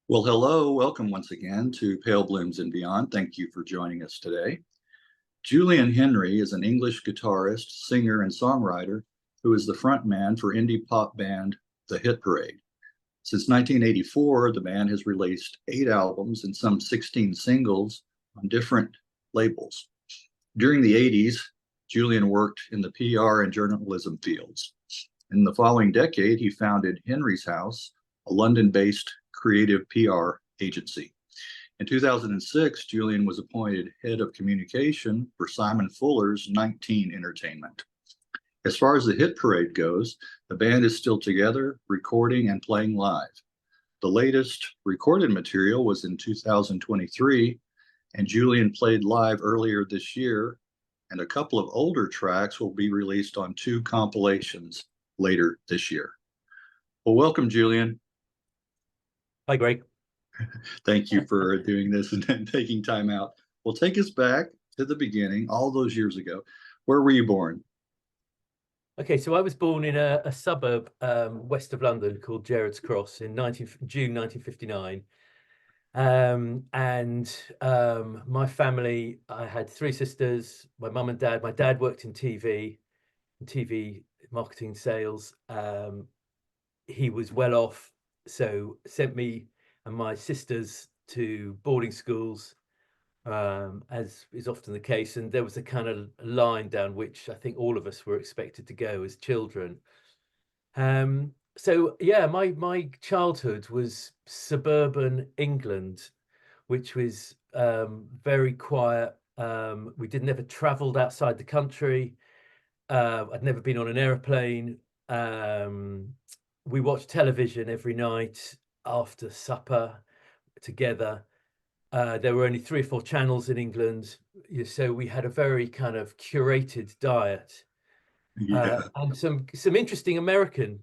Well, hello, welcome once again to Pale Blooms and Beyond. Thank you for joining us today. Julian Henry is an English guitarist, singer, and songwriter who is the frontman for indie pop band The Hit Parade. Since 1984, the band has released 8 albums and some 16 singles on different labels. During the 80s, Julian worked in the PR and journalism fields. In the following decade, he founded Henry's House, a London-based creative PR agency. In 2006, Julian was appointed head of communication for Simon Fuller's 19 Entertainment. As far as the Hit Parade goes, the band is still together, recording and playing live. The latest recorded material was in 2023, and Julian played live earlier this year, and a couple of older tracks will be released on 2 compilations later this year. Well, welcome, Julian. Hi, Greg. Thank you for doing this and taking time out. Well, take us back to the beginning, all those years ago. Where were you born? Okay, so I was born in a suburb west of London called Gerrards Cross in June 1959. My family, I had 3 sisters, my mum and dad. My dad worked in TV marketing sales. He was well off, so sent me and my sisters to boarding schools, as is often the case. And there was a kind of line down which I think all of us were expected to go as children. So yeah, my childhood was suburban England, which was very quiet. We never traveled outside the country. I'd never been on an airplane. We watched television every night after supper together. There were only 3 or 4 channels in England, so we had a very kind of curated diet. Yeah. And some interesting American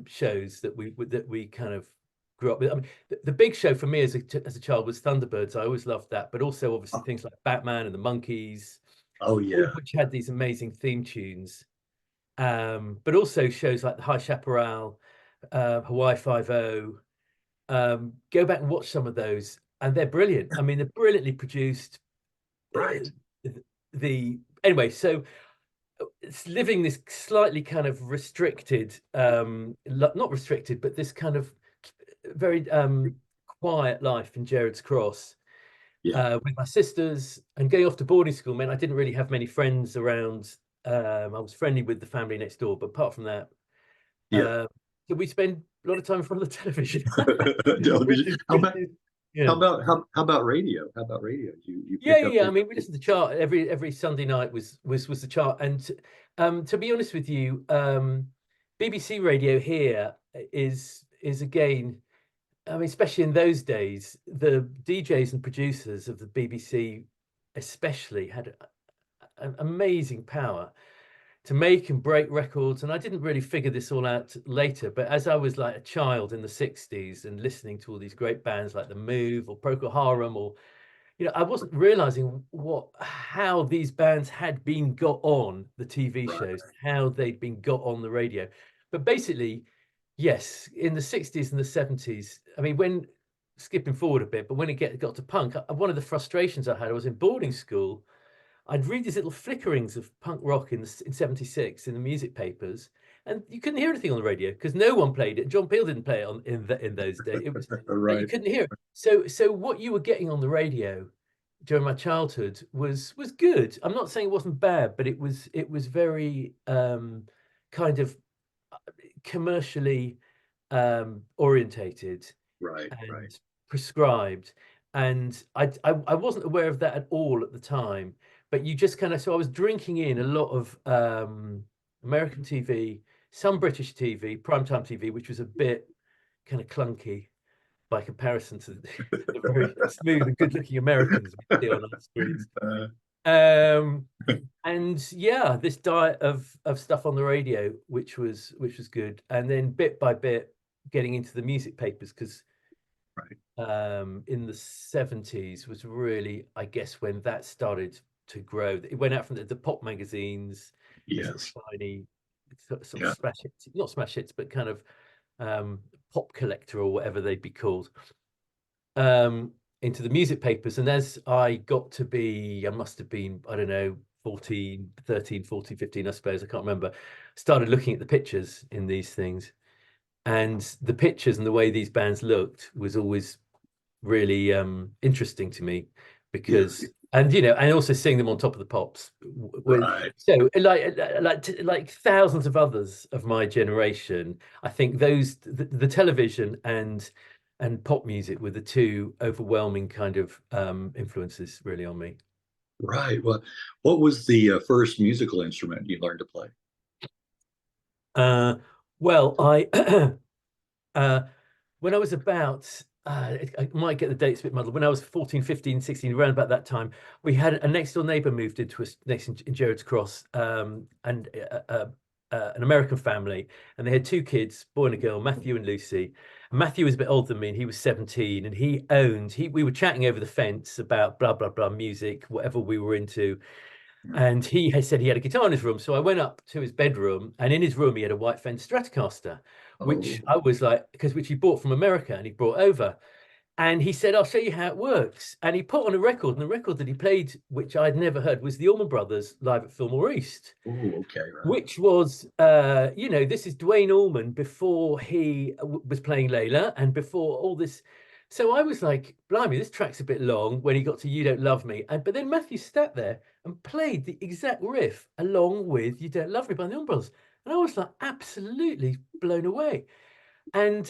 shows that we kind of grew up with. I mean, the big show for me as a child was Thunderbirds. I always loved that, but also obviously things like Batman and the Monkees. Oh, yeah. Which had these amazing theme tunes. But also shows like the High Chaparral, Hawaii Five-0. Go back and watch some of those, and they're brilliant. I mean, they're brilliantly produced. Right. Anyway, so it's living this slightly kind of restricted, not restricted, but this kind of very quiet life in Gerrards Cross. Yeah. With my sisters, and going off to boarding school meant I didn't really have many friends around. I was friendly with the family next door, but apart from that, Yeah. so we spend a lot of time in front of the television. Television. Yeah. How about radio? How about radio? You pick up Yeah. I mean, we listened to the chart every Sunday night was the chart. And to be honest with you, BBC radio here is again, I mean, especially in those days, the DJs and producers of the BBC especially had an amazing power to make and break records. And I didn't really figure this all out later, but as I was like a child in the 60s and listening to all these great bands like The Move or Procol Harum, or I wasn't realizing how these bands had been got on the TV shows, how they'd been got on the radio. But basically, yes, in the 60s and the 70s, I mean, when skipping forward a bit, but when it got to punk, one of the frustrations I had, I was in boarding school. I'd read these little flickerings of punk rock in 76 in the music papers, and you couldn't hear anything on the radio because no one played it. John Peel didn't play it in those days. It was Right. you couldn't hear it. So what you were getting on the radio during my childhood was good. I'm not saying it wasn't bad, but it was very kind of commercially orientated, Right. and prescribed. And I wasn't aware of that at all at the time. But you just kind of, so I was drinking in a lot of American TV, some British TV, primetime TV, which was a bit kind of clunky by comparison to the very smooth and good-looking Americans we see on our screens. And yeah, this diet of stuff on the radio, which was good, and then bit by bit getting into the music papers, because in the 70s was really, I guess, when that started to grow. It went out from the pop magazines, yes, tiny sort of smash hits, not smash hits, but kind of pop collector or whatever they'd be called. into the music papers. And as I got to be, I must have been, I don't know, 14, 13, 14, 15, I suppose, I can't remember, started looking at the pictures in these things. And the pictures and the way these bands looked was always really interesting to me, Yeah. because and and also seeing them on Top of the Pops with Right. so like thousands of others of my generation. I think the television and pop music were the two overwhelming kind of influences really on me. Right. Well, what was the first musical instrument you learned to play? uh well, I uh when I was about, I might get the dates a bit muddled. When I was 14, 15, 16, around about that time, we had a next door neighbor moved into a next in Gerrards Cross, and an American family, and they had two kids, boy and a girl, Matthew and Lucy. And Matthew was a bit older than me, and he was 17, and we were chatting over the fence about blah, blah, blah, music, whatever we were into. And he had said he had a guitar in his room. So I went up to his bedroom, and in his room, he had a white Fender Stratocaster, which Oh, I was like, which he bought from America and he brought over. And he said, I'll show you how it works. And he put on a record, and the record that he played, which I'd never heard, was the Allman Brothers live at Fillmore East, oh, okay, right. which was, this is Dwayne Allman before he was playing Layla and before all this. So I was like, blimey, this track's a bit long when he got to You Don't Love Me. But then Matthew sat there and played the exact riff along with You Don't Love Me by the Allman Brothers. And I was like absolutely blown away. And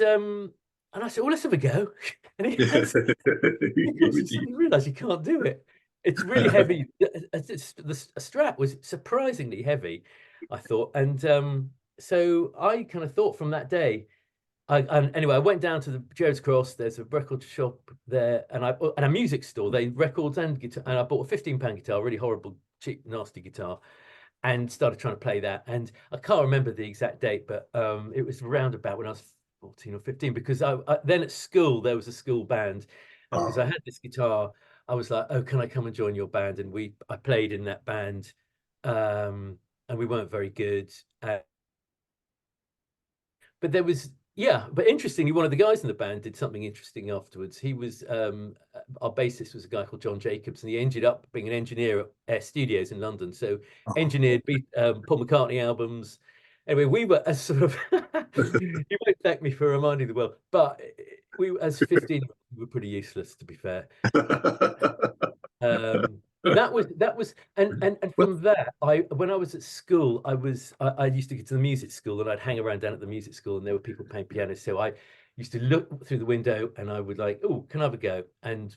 I said, well, let's have a go. And he has, of course, you With you. suddenly realize you can't do it. It's really heavy. The Strat was surprisingly heavy, I thought. And so I kind of thought from that day, and anyway, I went down to the Gerrards Cross. There's a record shop there, and a music store. They records and guitar, and I bought a £15 guitar, really horrible, cheap, nasty guitar, and started trying to play that. And I can't remember the exact date, but it was around about when I was 14 or 15, because then at school there was a school band, and because I Oh, had this guitar, I was like, oh, can I come and join your band? And I played in that band, and we weren't very good. But there was, yeah, but interestingly, one of the guys in the band did something interesting afterwards. He was our bassist was a guy called John Jacobs, and he ended up being an engineer at Air Studios in London. So engineered Paul McCartney albums. Anyway, we were as sort of you won't thank me for reminding the world, but we as 15 we were pretty useless, to be fair. But that was and well, from that, when I was at school, I used to get to the music school, and I'd hang around down at the music school, and there were people playing piano. So I used to look through the window, and I would like, oh, can I have a go? And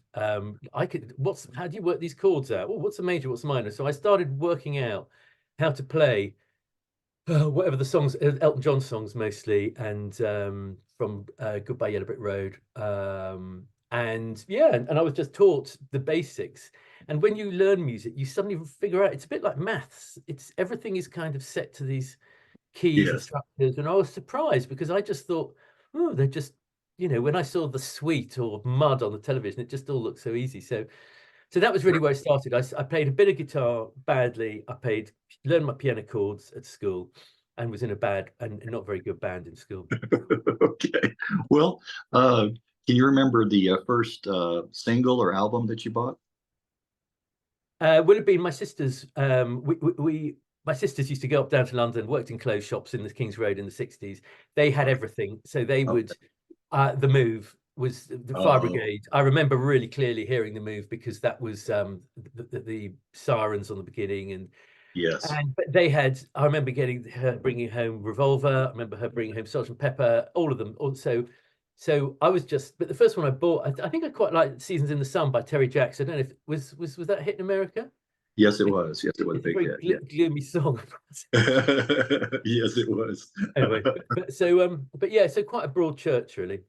I could, how do you work these chords out? Oh, what's a major, what's a minor? So I started working out how to play whatever the songs, Elton John songs mostly, and from Goodbye Yellow Brick Road. And yeah, and I was just taught the basics. And when you learn music, you suddenly figure out it's a bit like maths. It's everything is kind of set to these keys and yes. structures. And I was surprised because I just thought, oh, they're just, when I saw the Sweet or Mud on the television, it just all looked so easy. So that was really where I started. I played a bit of guitar badly. Learned my piano chords at school, and was in a bad and not very good band in school. Okay. Well, can you remember the first single or album that you bought? Would have been my sisters. My sisters used to go up down to London, worked in clothes shops in the King's Road in the 60s. They had everything. So they would, Okay. The Move was the Fire Oh, Brigade. I remember really clearly hearing the Move because that was the sirens on the beginning. yes. But they had, I remember getting her bringing home Revolver. I remember her bringing home Sergeant Pepper, all of them. Also, so I was but the first one I bought, I think I quite liked Seasons in the Sun by Terry Jacks. I don't know if was that a hit in America? Yes, it was. Yes, it was a It's a big very hit. Yeah. gloomy song. Yes, it was. Anyway, but yeah, so quite a broad church, really.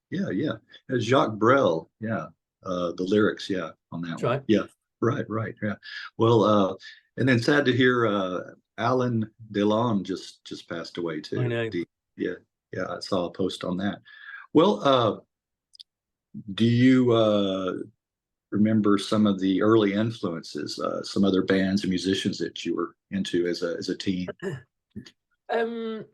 Yeah, yeah. Jacques Brel, yeah. The lyrics, yeah, on that That's one. right. Yeah, right, right. Yeah. Well, and then sad to hear Alan Delon just passed away I too. know. Yeah, yeah, I saw a post on that. Well, do you remember some of the early influences, some other bands and musicians that you were into as a teen? Um,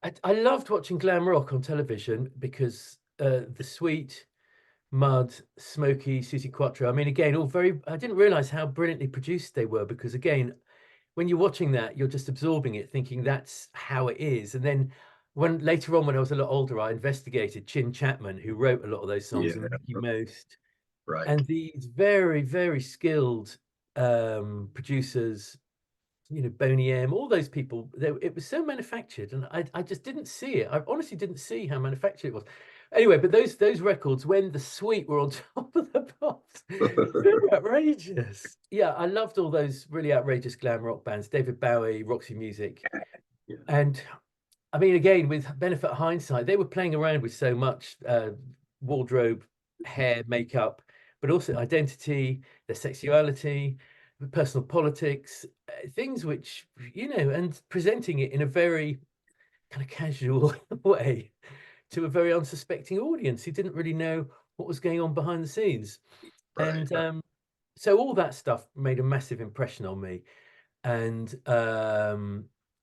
I loved watching glam rock on television because the Sweet, Mud, Smokey, Susie Quattro. I mean, again, all very, I didn't realize how brilliantly produced they were, because again, when you're watching that, you're just absorbing it, thinking that's how it is. And then when later on, when I was a lot older, I investigated Chin Chapman, who wrote a lot of those songs, Yeah, and Ricky Most, right. and these very, very skilled producers, you know, Boney M, all those people. It was so manufactured, and I just didn't see it. I honestly didn't see how manufactured it was. Anyway, but those records, when the Sweet were on top of the pops, they're outrageous. Yeah, I loved all those really outrageous glam rock bands, David Bowie, Roxy Music. Yeah. And I mean, again, with benefit of hindsight, they were playing around with so much wardrobe, hair, makeup, but also identity, their sexuality, personal politics, things which, you know, and presenting it in a very kind of casual way to a very unsuspecting audience who didn't really know what was going on behind the scenes. Right, And right. so all that stuff made a massive impression on me. And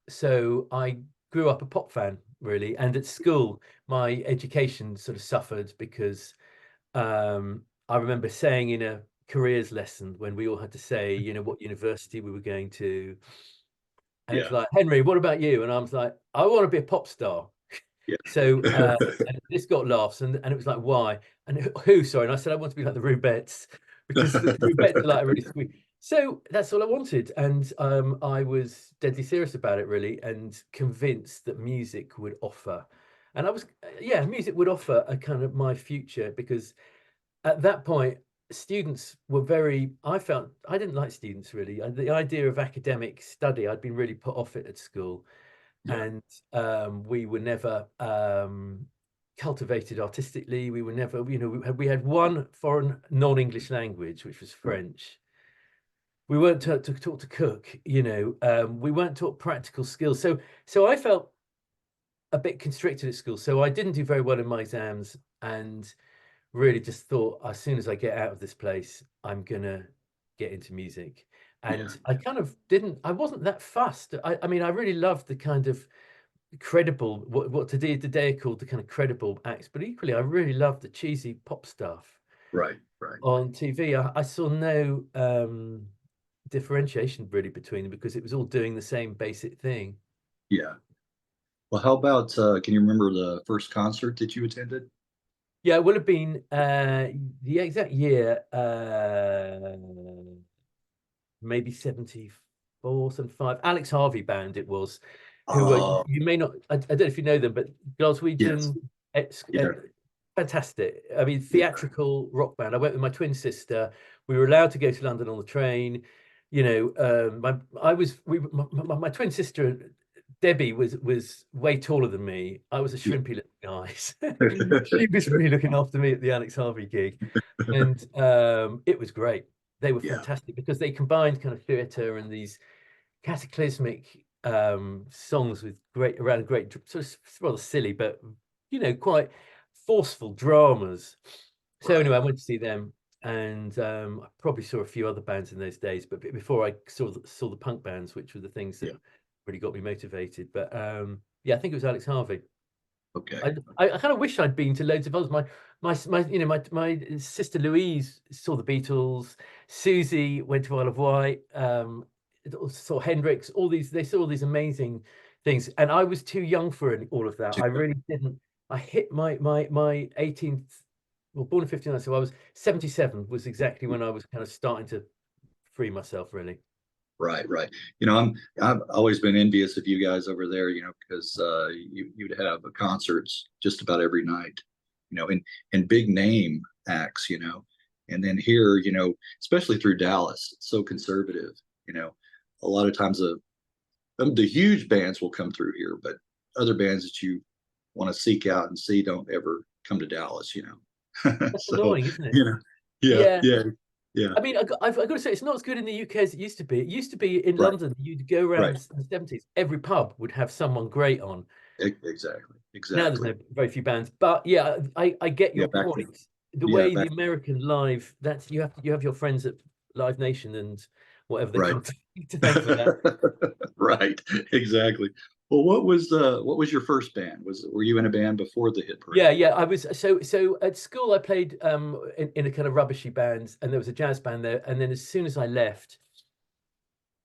so I grew up a pop fan, really. And at school, my education sort of suffered because I remember saying in a careers lesson, when we all had to say, you know, what university we were going to. And it was Yeah, like, Henry, what about you? And I was like, I want to be a pop star. yeah. So and this got laughs, and it was like, why? And who? Sorry. And I said, I want to be like the Rubettes, because the Rubettes are like really sweet. So that's all I wanted. And I was deadly serious about it, really, and convinced that music would offer. And I was, yeah, music would offer a kind of my future, because at that point, students were very, I felt, I didn't like students really. The idea of academic study, I'd been really put off it at school. Yeah, And we were never cultivated artistically. We were never, you know, we had one foreign non-English language, which was French. We weren't taught to cook, you know. We weren't taught practical skills. So I felt a bit constricted at school. So I didn't do very well in my exams, and really just thought, as soon as I get out of this place, I'm gonna get into music. yeah, And I kind of didn't, I wasn't that fussed. I mean, I really loved the kind of credible, what today are called the kind of credible acts, but equally I really loved the cheesy pop stuff right, right. on TV. I saw no differentiation really between them, because it was all doing the same basic thing. Yeah. Well, how about, can you remember the first concert that you attended? Yeah, it would have been the exact year, maybe 74, 75. Alex Harvey Band it was, who Oh, you may not, I don't know if you know them, but yes. Glaswegian, Yeah, fantastic. I mean, yeah. theatrical rock band. I went with my twin sister. We were allowed to go to London on the train. You know, my twin sister Debbie was way taller than me. I was a Yeah. shrimpy little guy. She was really looking after me at the Alex Harvey gig, and it was great. They were Yeah, fantastic because they combined kind of theatre and these cataclysmic songs with great sort of rather silly, but you know, quite forceful dramas. So right. anyway, I went to see them, and I probably saw a few other bands in those days, but before I saw the punk bands, which were the things that Yeah. really got me motivated. But yeah, I think it was Alex Harvey. Okay. I kind of wish I'd been to loads of others. My you know, my sister Louise saw the Beatles. Susie went to Isle of Wight. Saw Hendrix. All these, they saw all these amazing things, and I was too young for all of that. I really didn't. I hit my 18th. Well, born in 59, so I was 77. Was exactly when I was kind of starting to free myself, really. Right, right. I've always been envious of you guys over there, because you'd have concerts just about every night, and big name acts, and then here, especially through Dallas, it's so conservative, a lot of times the huge bands will come through here, but other bands that you want to seek out and see don't ever come to Dallas. That's So, annoying, isn't it? you know, yeah, Yeah. yeah, yeah. I mean, I've got to say, it's not as good in the UK as it used to be. It used to be in Right, London, you'd go around right. in the 70s, every pub would have someone great on. Exactly, Now there's exactly. no very few bands, but yeah, I get Yeah, your point. The yeah, way the American live, that's you have your friends at Live Nation and whatever they're right. called to thank for that. Right, exactly. Well, what was your first band? Were you in a band before the Hit Parade? Yeah, I was so at school I played in a kind of rubbishy band, and there was a jazz band there. And then as soon as I left,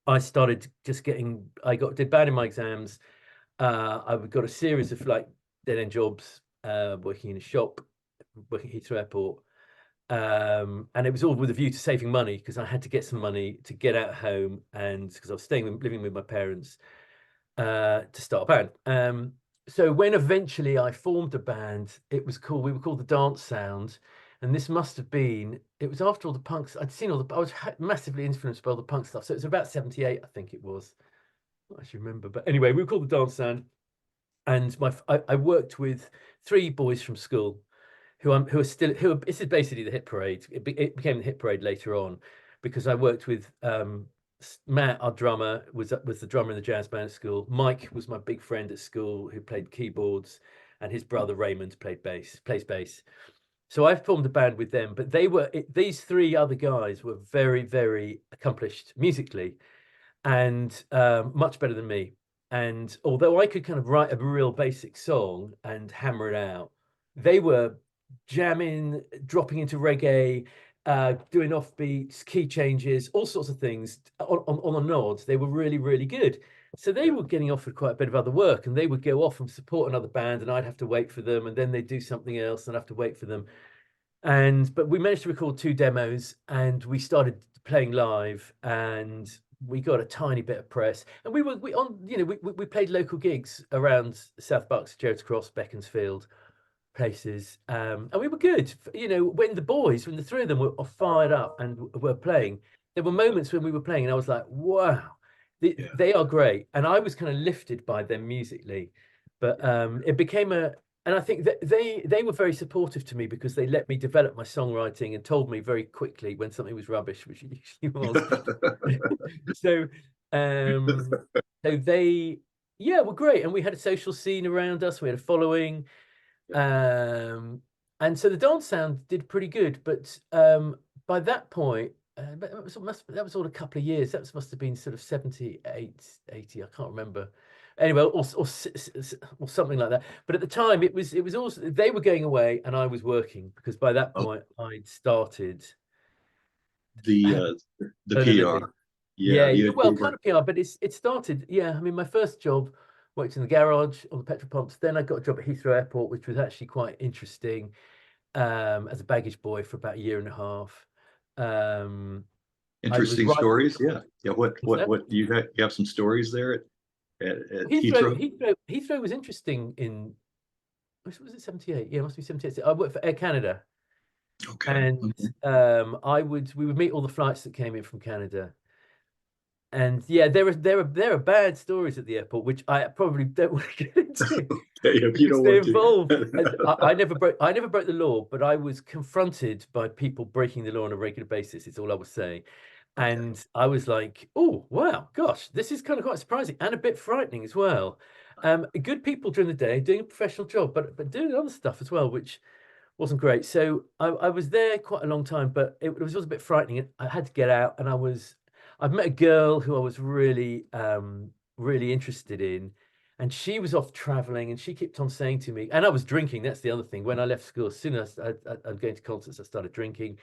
I started just getting did bad in my exams. I got a series of like dead end jobs, working in a shop, working at Heathrow Airport. And it was all with a view to saving money because I had to get some money to get out of home, and because I was living with my parents, to start a band. So when eventually I formed a band, we were called the Dance Sound, and this must have been, it was after all the punks. I was massively influenced by all the punk stuff. So it was about 78, I think it was. I don't actually remember, but anyway, we were called the Dance Sound, and I worked with three boys from school this is basically the Hit Parade. It became the Hit Parade later on because I worked with Matt, our drummer, was the drummer in the jazz band at school. Mike was my big friend at school who played keyboards, and his brother Raymond plays bass. So I formed a band with them, but these three other guys were very, very accomplished musically, and much better than me. And although I could kind of write a real basic song and hammer it out, they were jamming, dropping into reggae, doing offbeats, key changes, all sorts of things on a nod. They were really, really good. So they were getting offered quite a bit of other work, and they would go off and support another band, and I'd have to wait for them, and then they'd do something else, and I'd have to wait for them. But we managed to record 2 demos, and we started playing live, and we got a tiny bit of press, and we played local gigs around South Bucks, Gerrards Cross, Beaconsfield places, and we were good. When the three of them were fired up and were playing, there were moments when we were playing and I was like, wow, they are great, and I was kind of lifted by them musically. But it became and I think that they were very supportive to me because they let me develop my songwriting and told me very quickly when something was rubbish, which it usually was. so um so they were great, and we had a social scene around us, we had a following. And so the Dance Sound did pretty good, but by that point, that was all a couple of years. That must have been sort of 78, 80, I can't remember. Anyway, or something like that. But at the time, it was also, they were going away and I was working, because by that point I'd started the PR. Yeah, well, kind of PR, but it started. Yeah, I mean, my first job, worked in the garage on the petrol pumps. Then I got a job at Heathrow Airport, which was actually quite interesting, as a baggage boy for about a year and a half. Interesting stories. Yeah. What you have some stories there at Heathrow? Heathrow was interesting in, was it 78? Yeah, it must be 78. I worked for Air Canada. Okay. And we would meet all the flights that came in from Canada. And yeah, there are bad stories at the airport, which I probably don't want to get into. If you don't want to. I never broke the law, but I was confronted by people breaking the law on a regular basis. It's all I was saying. And I was like, oh, wow, gosh, this is kind of quite surprising and a bit frightening as well. Good people during the day doing a professional job, but doing other stuff as well, which wasn't great. So I was there quite a long time, but it was also a bit frightening. I had to get out, and I've met a girl who I was really, really interested in, and she was off traveling, and she kept on saying to me, and I was drinking. That's the other thing. When I left school, as soon as I'm going to concerts, I started drinking.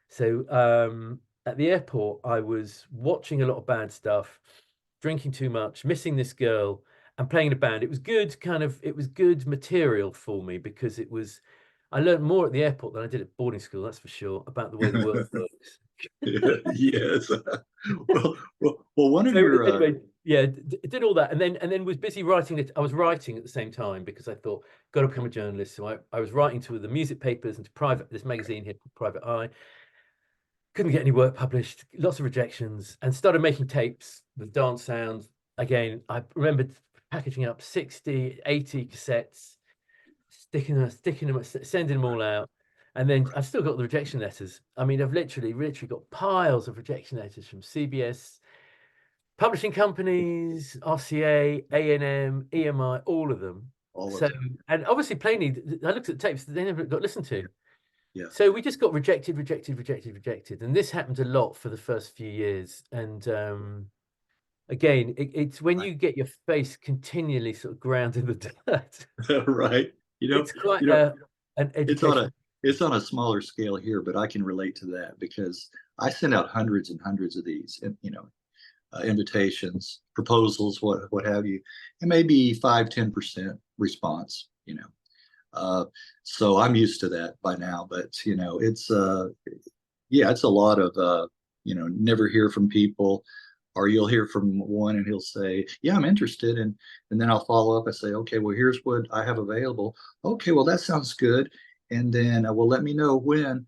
So at the airport, I was watching a lot of bad stuff, drinking too much, missing this girl, and playing in a band. It was good material for me, because I learned more at the airport than I did at boarding school, that's for sure, about the way the world works. Yes. Well, one of your anyway, did all that, and then was busy writing it. I was writing at the same time because I thought, got to become a journalist. So I was writing to the music papers and to this magazine here called Private Eye. Couldn't get any work published, lots of rejections, and started making tapes with Dance Sound. Again, I remembered packaging up 60, 80 cassettes, sticking them, sending them all out. And then I've still got the rejection letters. I mean, I've literally got piles of rejection letters from CBS, publishing companies, RCA, A&M, EMI, all of them. And obviously, plainly, I looked at the tapes, they never got listened to. Yeah. So we just got rejected. And this happened a lot for the first few years. And again, it's when you get your face continually sort of ground in the dirt. Right. You know, It's quite you know, an it's on educational. a it's on a smaller scale here, but I can relate to that because I send out hundreds and hundreds of these, and invitations, proposals, what have you, and maybe 5-10% response. Uh, so I'm used to that by now. But it's yeah, it's a lot of never hear from people, or you'll hear from one and he'll say, yeah, I'm interested, and then I'll follow up and say, okay, well, here's what I have available. Okay, well, that sounds good. And then well, let me know when.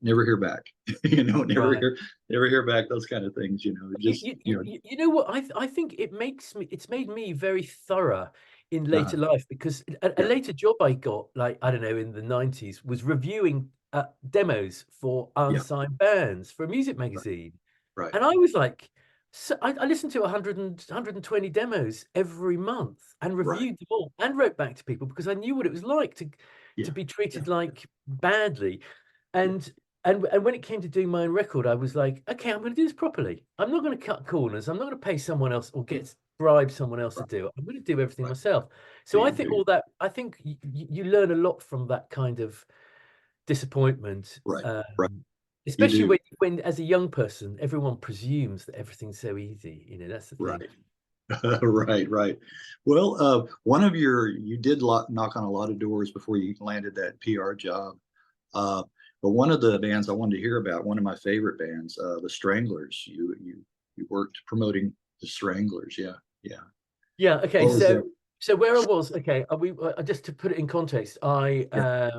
Never hear back. Right. Never hear back. Those kind of things. Just You know what? I think it's made me very thorough in later uh, life, because a yeah, later job I got, like, I don't know, in the 90s, was reviewing demos for yeah, unsigned bands for a music right, magazine. right, And I was like, so I listened to 120 demos every month and right. reviewed them all and wrote back to people, because I knew what it was like to Yeah, be yeah, treated like badly. yeah, And and when it came to doing my own record, I was like, okay, I'm going to do this properly. I'm not going to cut corners. I'm not going to pay someone else or bribe someone else to right, do it. I'm going to do everything right. myself. Do So I you think do? all that, I think you learn a lot from that kind of disappointment. Right, right. You Especially do. when as a young person, everyone presumes that everything's so easy. That's the thing. Right. Right, right. Well, you did knock on a lot of doors before you landed that PR job. Uh, but one of the bands I wanted to hear about, one of my favorite bands, the Stranglers. You worked promoting the Stranglers. Yeah, yeah. Yeah. Okay. What was that? So where I was, okay, just to put it in context, I Yeah,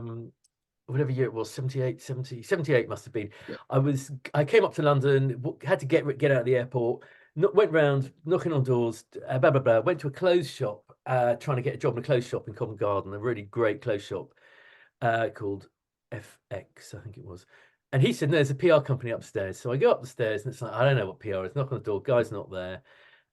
whatever year it was, 78 must have been. yeah, I came up to London, had to get out of the airport, went round knocking on doors, blah blah blah. Went to a clothes shop, trying to get a job in a clothes shop in Covent Garden, a really great clothes shop, called FX, I think it was. And he said, no, there's a PR company upstairs. So I go up the stairs, and it's like, I don't know what PR is. Knock on the door, guy's not there.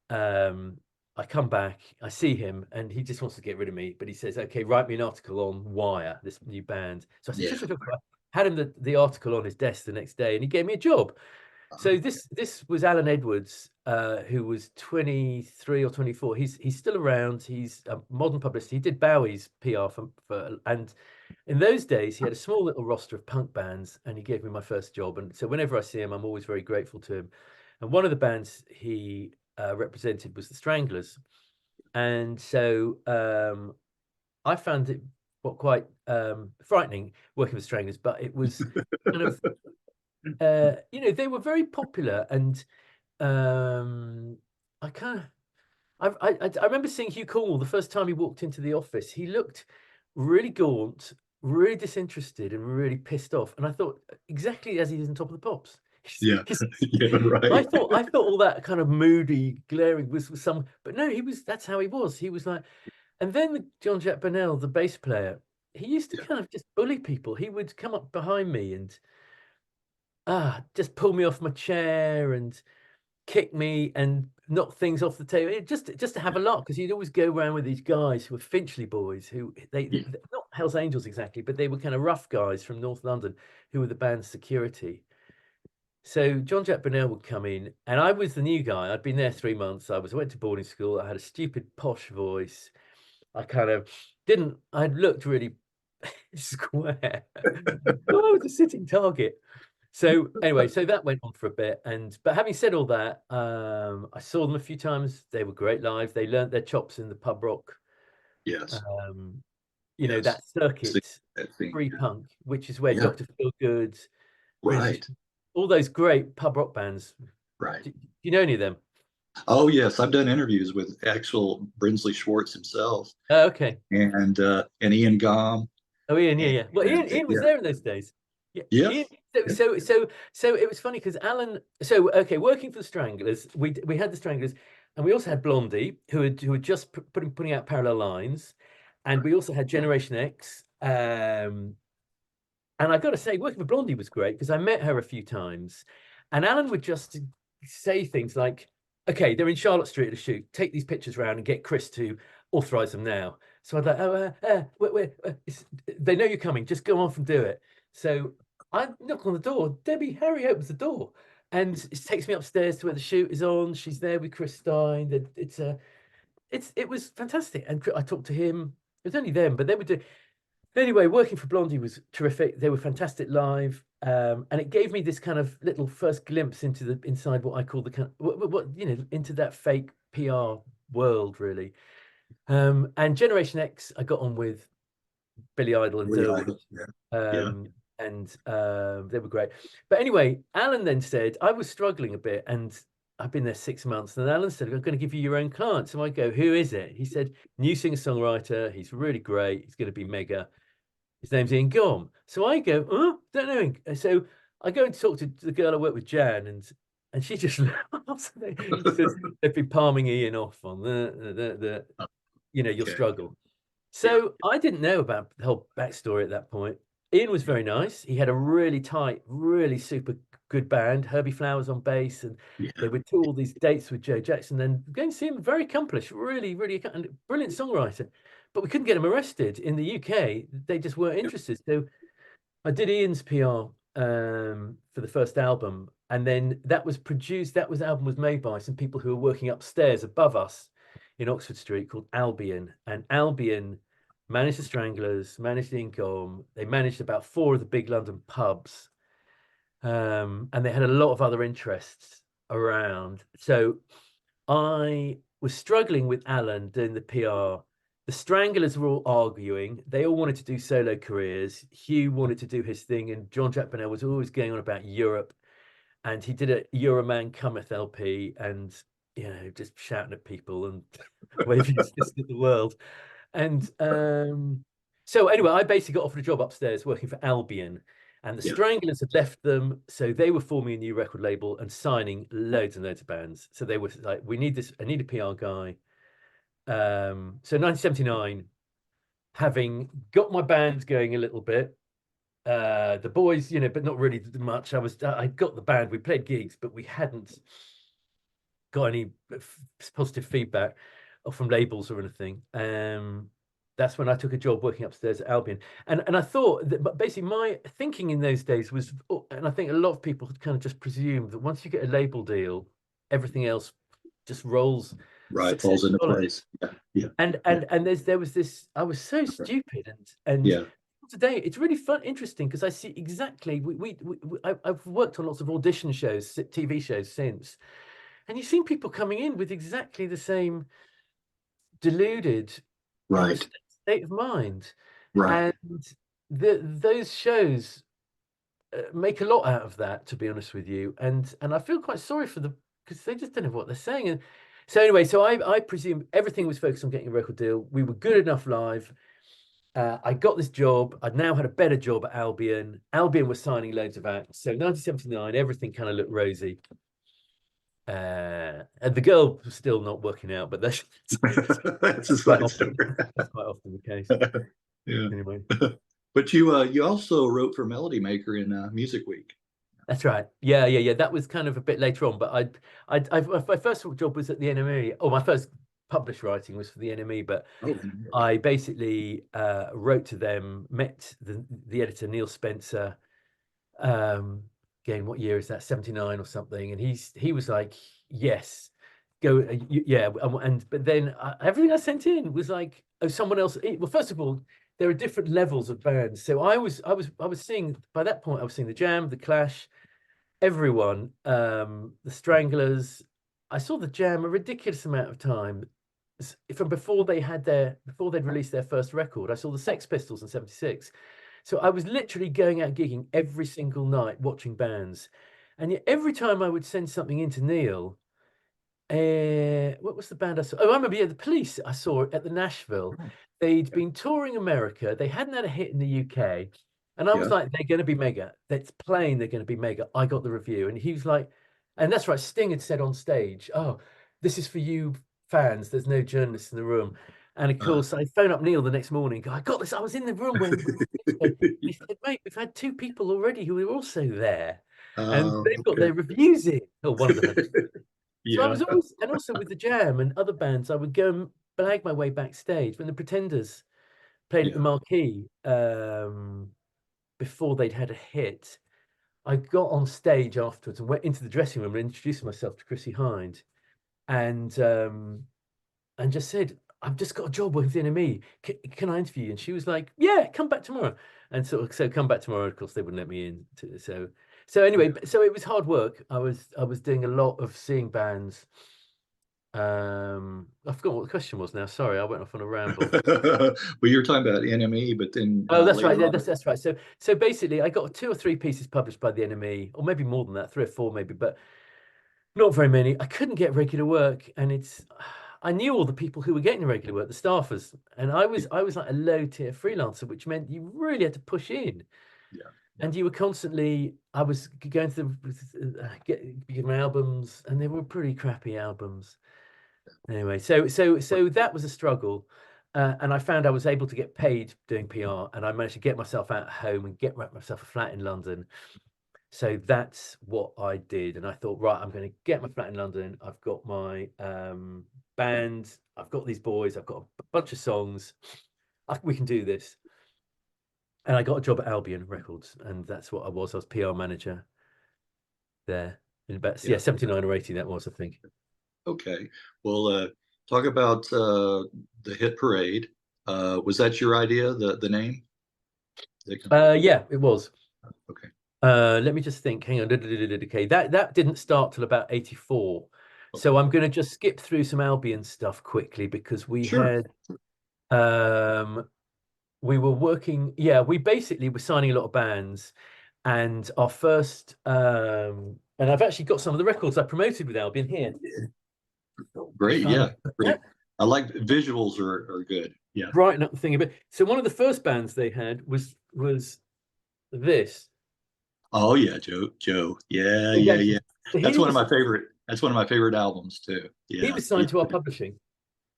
Um, I come back, I see him, and he just wants to get rid of me. But he says, "Okay, write me an article on Wire, this new band." So I said, yeah. "Sure, sure, sure." I had him the article on his desk the next day, and he gave me a job. So Okay. this was Alan Edwards, who was 23 or 24. He's still around. He's a modern publicist. He did Bowie's PR and in those days he had a small little roster of punk bands, and he gave me my first job. And so whenever I see him, I'm always very grateful to him. And one of the bands he represented was the Stranglers, and so I found it quite frightening working with Stranglers, but it was kind of they were very popular, and um, I kind of I remember seeing Hugh Cornwall the first time he walked into the office. He looked really gaunt, really disinterested, and really pissed off. And I thought, exactly as he is on Top of the Pops. Yeah, He's- yeah, I right. thought I thought all that kind of moody, glaring was some, but no, that's how he was. He was like, and then John Jack Burnell, the bass player, he used to Yeah, kind of just bully people. He would come up behind me and just pull me off my chair and kick me and knock things off the table, just to have a laugh, because he'd always go around with these guys who were Finchley boys, who yeah, they not Hell's Angels exactly, but they were kind of rough guys from North London who were the band's security. So John Jack Burnell would come in, and I was the new guy. I'd been there 3 months. I went to boarding school. I had a stupid posh voice. I kind of didn't. I looked really square. Well, I was a sitting target. So anyway, so that went on for a bit, but having said all that, I saw them a few times. They were great live. They learnt their chops in the pub rock, yes, um, yes. that See circuit, that thing. free Yeah, punk, which is where yeah, Dr. Feelgood, Brinsley, right, all those great pub rock bands. right. Do you know any of them? Oh yes, I've done interviews with actual Brinsley Schwartz himself Oh, okay. and Ian Gom Oh, Ian, yeah, and, yeah. Well, Ian was yeah, there in those days. Yeah, yeah, Ian. yeah, So it was funny because Alan. So okay, working for the Stranglers, we had the Stranglers, and we also had Blondie, who had just putting out Parallel Lines, and right, we also had Generation X. And I got to say, working for Blondie was great because I met her a few times, and Alan would just say things like, "Okay, they're in Charlotte Street at a shoot. Take these pictures around and get Chris to authorize them now." So I'd like, "Oh, they know you're coming. Just go off and do it." So I knock on the door. Debbie Harry opens the door, And it takes me upstairs to where the shoot is on. She's there with Chris Stein. It was fantastic. And I talked to him. It was only them, but they were doing anyway. Working for Blondie was terrific. They were fantastic live, and it gave me this kind of little first glimpse into inside what I call the kind of what into that fake PR world, really. And Generation X, I got on with Billy Idol and Durwood. And they were great. But anyway, Alan then said, I was struggling a bit, and I've been there 6 months. And Alan said, I'm going to give you your own client. So I go, who is it? He said, new singer-songwriter. He's really great. He's going to be mega. His name's Ian Gom. So I go, oh, don't know him. So I go and talk to the girl I work with, Jan, and she just laughs. Says, they've been palming Ian off on you'll struggle. So I didn't know about the whole backstory at that point. Ian was very nice. He had a really tight, really super good band. Herbie Flowers on bass, and they would do all these dates with Joe Jackson. And going to see him, very accomplished, really, really brilliant songwriter. But we couldn't get him arrested in the UK. They just weren't interested. So I did Ian's PR for the first album, and then that was produced. The album was made by some people who were working upstairs above us in Oxford Street called Albian, and Albian managed the Stranglers, managed the Income. They managed about 4 of the big London pubs. And they had a lot of other interests around. So I was struggling with Alan doing the PR. The Stranglers were all arguing. They all wanted to do solo careers. Hugh wanted to do his thing, and John Jack Burnell was always going on about Europe. And he did a Euroman Cometh LP, and just shouting at people and waving his fist at the world. And so anyway, I basically got offered a job upstairs working for Albion, and the Stranglers had left them, so they were forming a new record label and signing loads and loads of bands. So they were like, I need a PR guy. So 1979, having got my band going a little bit, the boys, but not really much. I got the band, we played gigs, but we hadn't got any positive feedback from labels or anything. That's when I took a job working upstairs at Albion. And I thought that, but basically my thinking in those days was, and I think a lot of people had kind of just presumed that once you get a label deal, everything else just rolls. Right, falls into place. And there was this, I was so stupid, and today it's really fun, interesting, because I see exactly, I've worked on lots of audition shows, TV shows since, and you've seen people coming in with exactly the same deluded state of mind, and those shows make a lot out of that, to be honest with you, and I feel quite sorry for them, because they just don't know what they're saying. And so anyway, so I presume everything was focused on getting a record deal. We were good enough live. I got this job. I'd now had a better job at Albion. Albion was signing loads of acts. So 1979, everything kind of looked rosy. And the girl was still not working out, but that's quite often the case. Anyway. But you also wrote for Melody Maker in Music Week. That's right. Yeah. That was kind of a bit later on, but my first job was at the NME. My first published writing was for the NME, but I basically wrote to them, met the editor Neil Spencer. Again, what year is that? 79 or something? And he was like, yes, go, but then everything I sent in was like, oh, someone else. Well, first of all, there are different levels of bands. So I was seeing, by that point, I was seeing the Jam, the Clash, everyone, the Stranglers. I saw the Jam a ridiculous amount of time from before they'd released their first record. I saw the Sex Pistols in '76. So I was literally going out gigging every single night, watching bands. And yet every time I would send something into Neil, what was the band I saw? Oh, I remember, the Police I saw at the Nashville. They'd been touring America. They hadn't had a hit in the UK. And I was like, they're going to be mega. That's plain, they're going to be mega. I got the review. And he was like, and that's right, Sting had said on stage, oh, this is for you fans. There's no journalists in the room. And of course, I phone up Neil the next morning. Go, I got this. I was in the room when he said, mate, we've had 2 people already who were also there. And they've got their reviews in. Oh, one of them. So I was always, and also with the Jam and other bands, I would go and blag my way backstage when the Pretenders played at the Marquee before they'd had a hit. I got on stage afterwards and went into the dressing room and introduced myself to Chrissie Hynde, and just said, I've just got a job with the NME. Can I interview you? And she was like, yeah, come back tomorrow. And so come back tomorrow. Of course, they wouldn't let me in. So anyway, so it was hard work. I was doing a lot of seeing bands. I forgot what the question was now. Sorry, I went off on a ramble. Well, you were talking about NME, but then Oh, that's right. later Yeah, on. that's right. So basically, I got 2 or 3 pieces published by the NME, or maybe more than that, 3 or 4 maybe, but not very many. I couldn't get regular work, and I knew all the people who were getting regular work, the staffers, and I was like a low tier freelancer, which meant you really had to push in, Yeah. and you were constantly. I was going to get my albums, and they were pretty crappy albums. Anyway, so that was a struggle, and I found I was able to get paid doing PR, and I managed to get myself out of home and get myself a flat in London. So that's what I did, and I thought, right, I'm going to get my flat in London. I've got my band, I've got these boys, I've got a bunch of songs. We can do this. And I got a job at Albion Records, and that's what I was. I was PR manager there in about 79 or 80. That was, I think. Okay. Well, talk about the Hit Parade. Was that your idea, the name? Yeah, it was. Okay. Let me just think. Hang on. Okay, that didn't start till about 84. Okay. So I'm going to just skip through some Albion stuff quickly because we had we were working. Yeah, we basically were signing a lot of bands, and our first and I've actually got some of the records I promoted with Albion here. Great, yeah, great. I like visuals are good. Yeah, brighten up the thing a bit. So one of the first bands they had was this. Oh yeah, Joe. Yeah. That's one of my favorite albums too. Yeah. He was signed to our publishing.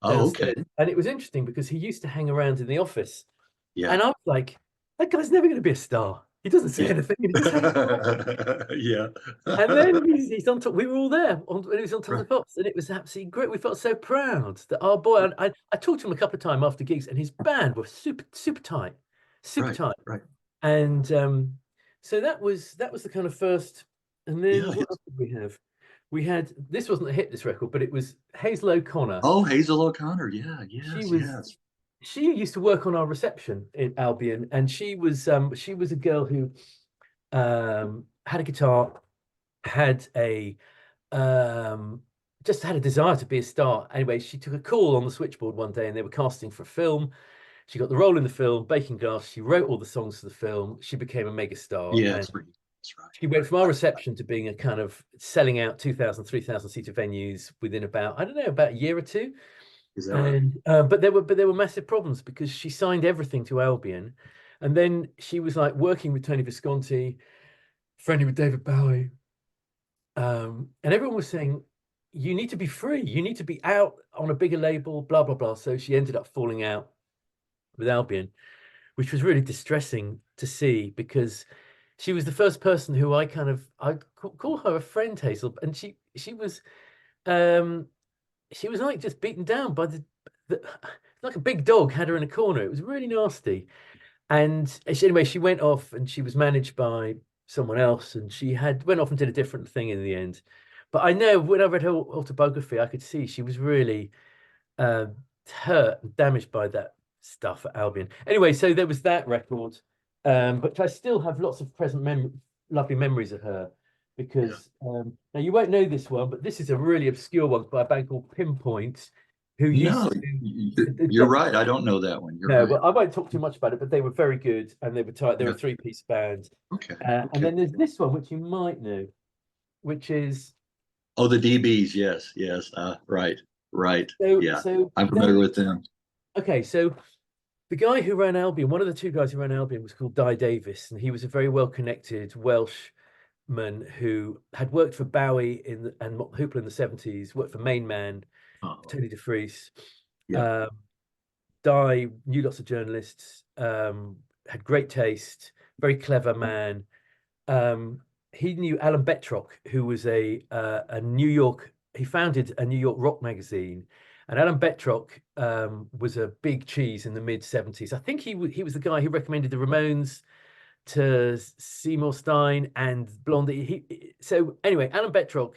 Oh, okay. And it was interesting because he used to hang around in the office. Yeah. And I was like, that guy's never going to be a star. He doesn't say anything. He just yeah. And then he's on top. We were all there when he was on Top of the Pops, and it was absolutely great. We felt so proud that our boy. I talked to him a couple of times after gigs, and his band were super tight, tight. Right. And so that was the kind of first. And then what else did we have? We had, this wasn't a hit, this record, but it was Hazel O'Connor. Oh, Hazel O'Connor. Yeah. She used to work on our reception in Albion, and she was a girl who had a guitar, had a just had a desire to be a star. Anyway, she took a call on the switchboard one day, and they were casting for a film. She got the role in the film, Baking Glass. She wrote all the songs for the film. She became a mega star. Yeah, that's right. She went from our reception to being a kind of selling out 2,000, 3,000 seater venues within about, I don't know, about a year or two. Is that right? But there were massive problems because she signed everything to Albion, and then she was like working with Tony Visconti, friendly with David Bowie, and everyone was saying, you need to be free, you need to be out on a bigger label, blah blah blah. So she ended up falling out with Albion, which was really distressing to see because she was the first person who I'd call her a friend, Hazel, and she was like just beaten down by the like a big dog had her in a corner. It was really nasty. And anyway, she went off and she was managed by someone else, and she went off and did a different thing in the end. But I know when I read her autobiography, I could see she was really hurt and damaged by that stuff at Albion. Anyway, so there was that record, but I still have lots of lovely memories of her because now you won't know this one, but this is a really obscure one by a band called Pinpoint. You're right. I don't know that one. Right. But I won't talk too much about it. But they were very good, and they were tight. They were a 3-piece band. Okay. And then there's this one, which you might know, which is the DBs. Yes. Right. So I'm familiar with them. Okay, so the guy who ran Albion, one of the 2 guys who ran Albion, was called Di Davis, and he was a very well-connected Welshman who had worked for Bowie and Hoopla in the 70s, worked for Main Man. Tony DeFries. Di knew lots of journalists, had great taste, very clever man. He knew Alan Betrock, who was a New York, he founded a New York rock magazine, and Alan Betrock was a big cheese in the mid-70s. I think he was the guy who recommended the Ramones, to Seymour Stein and Blondie. So anyway, Alan Betrock,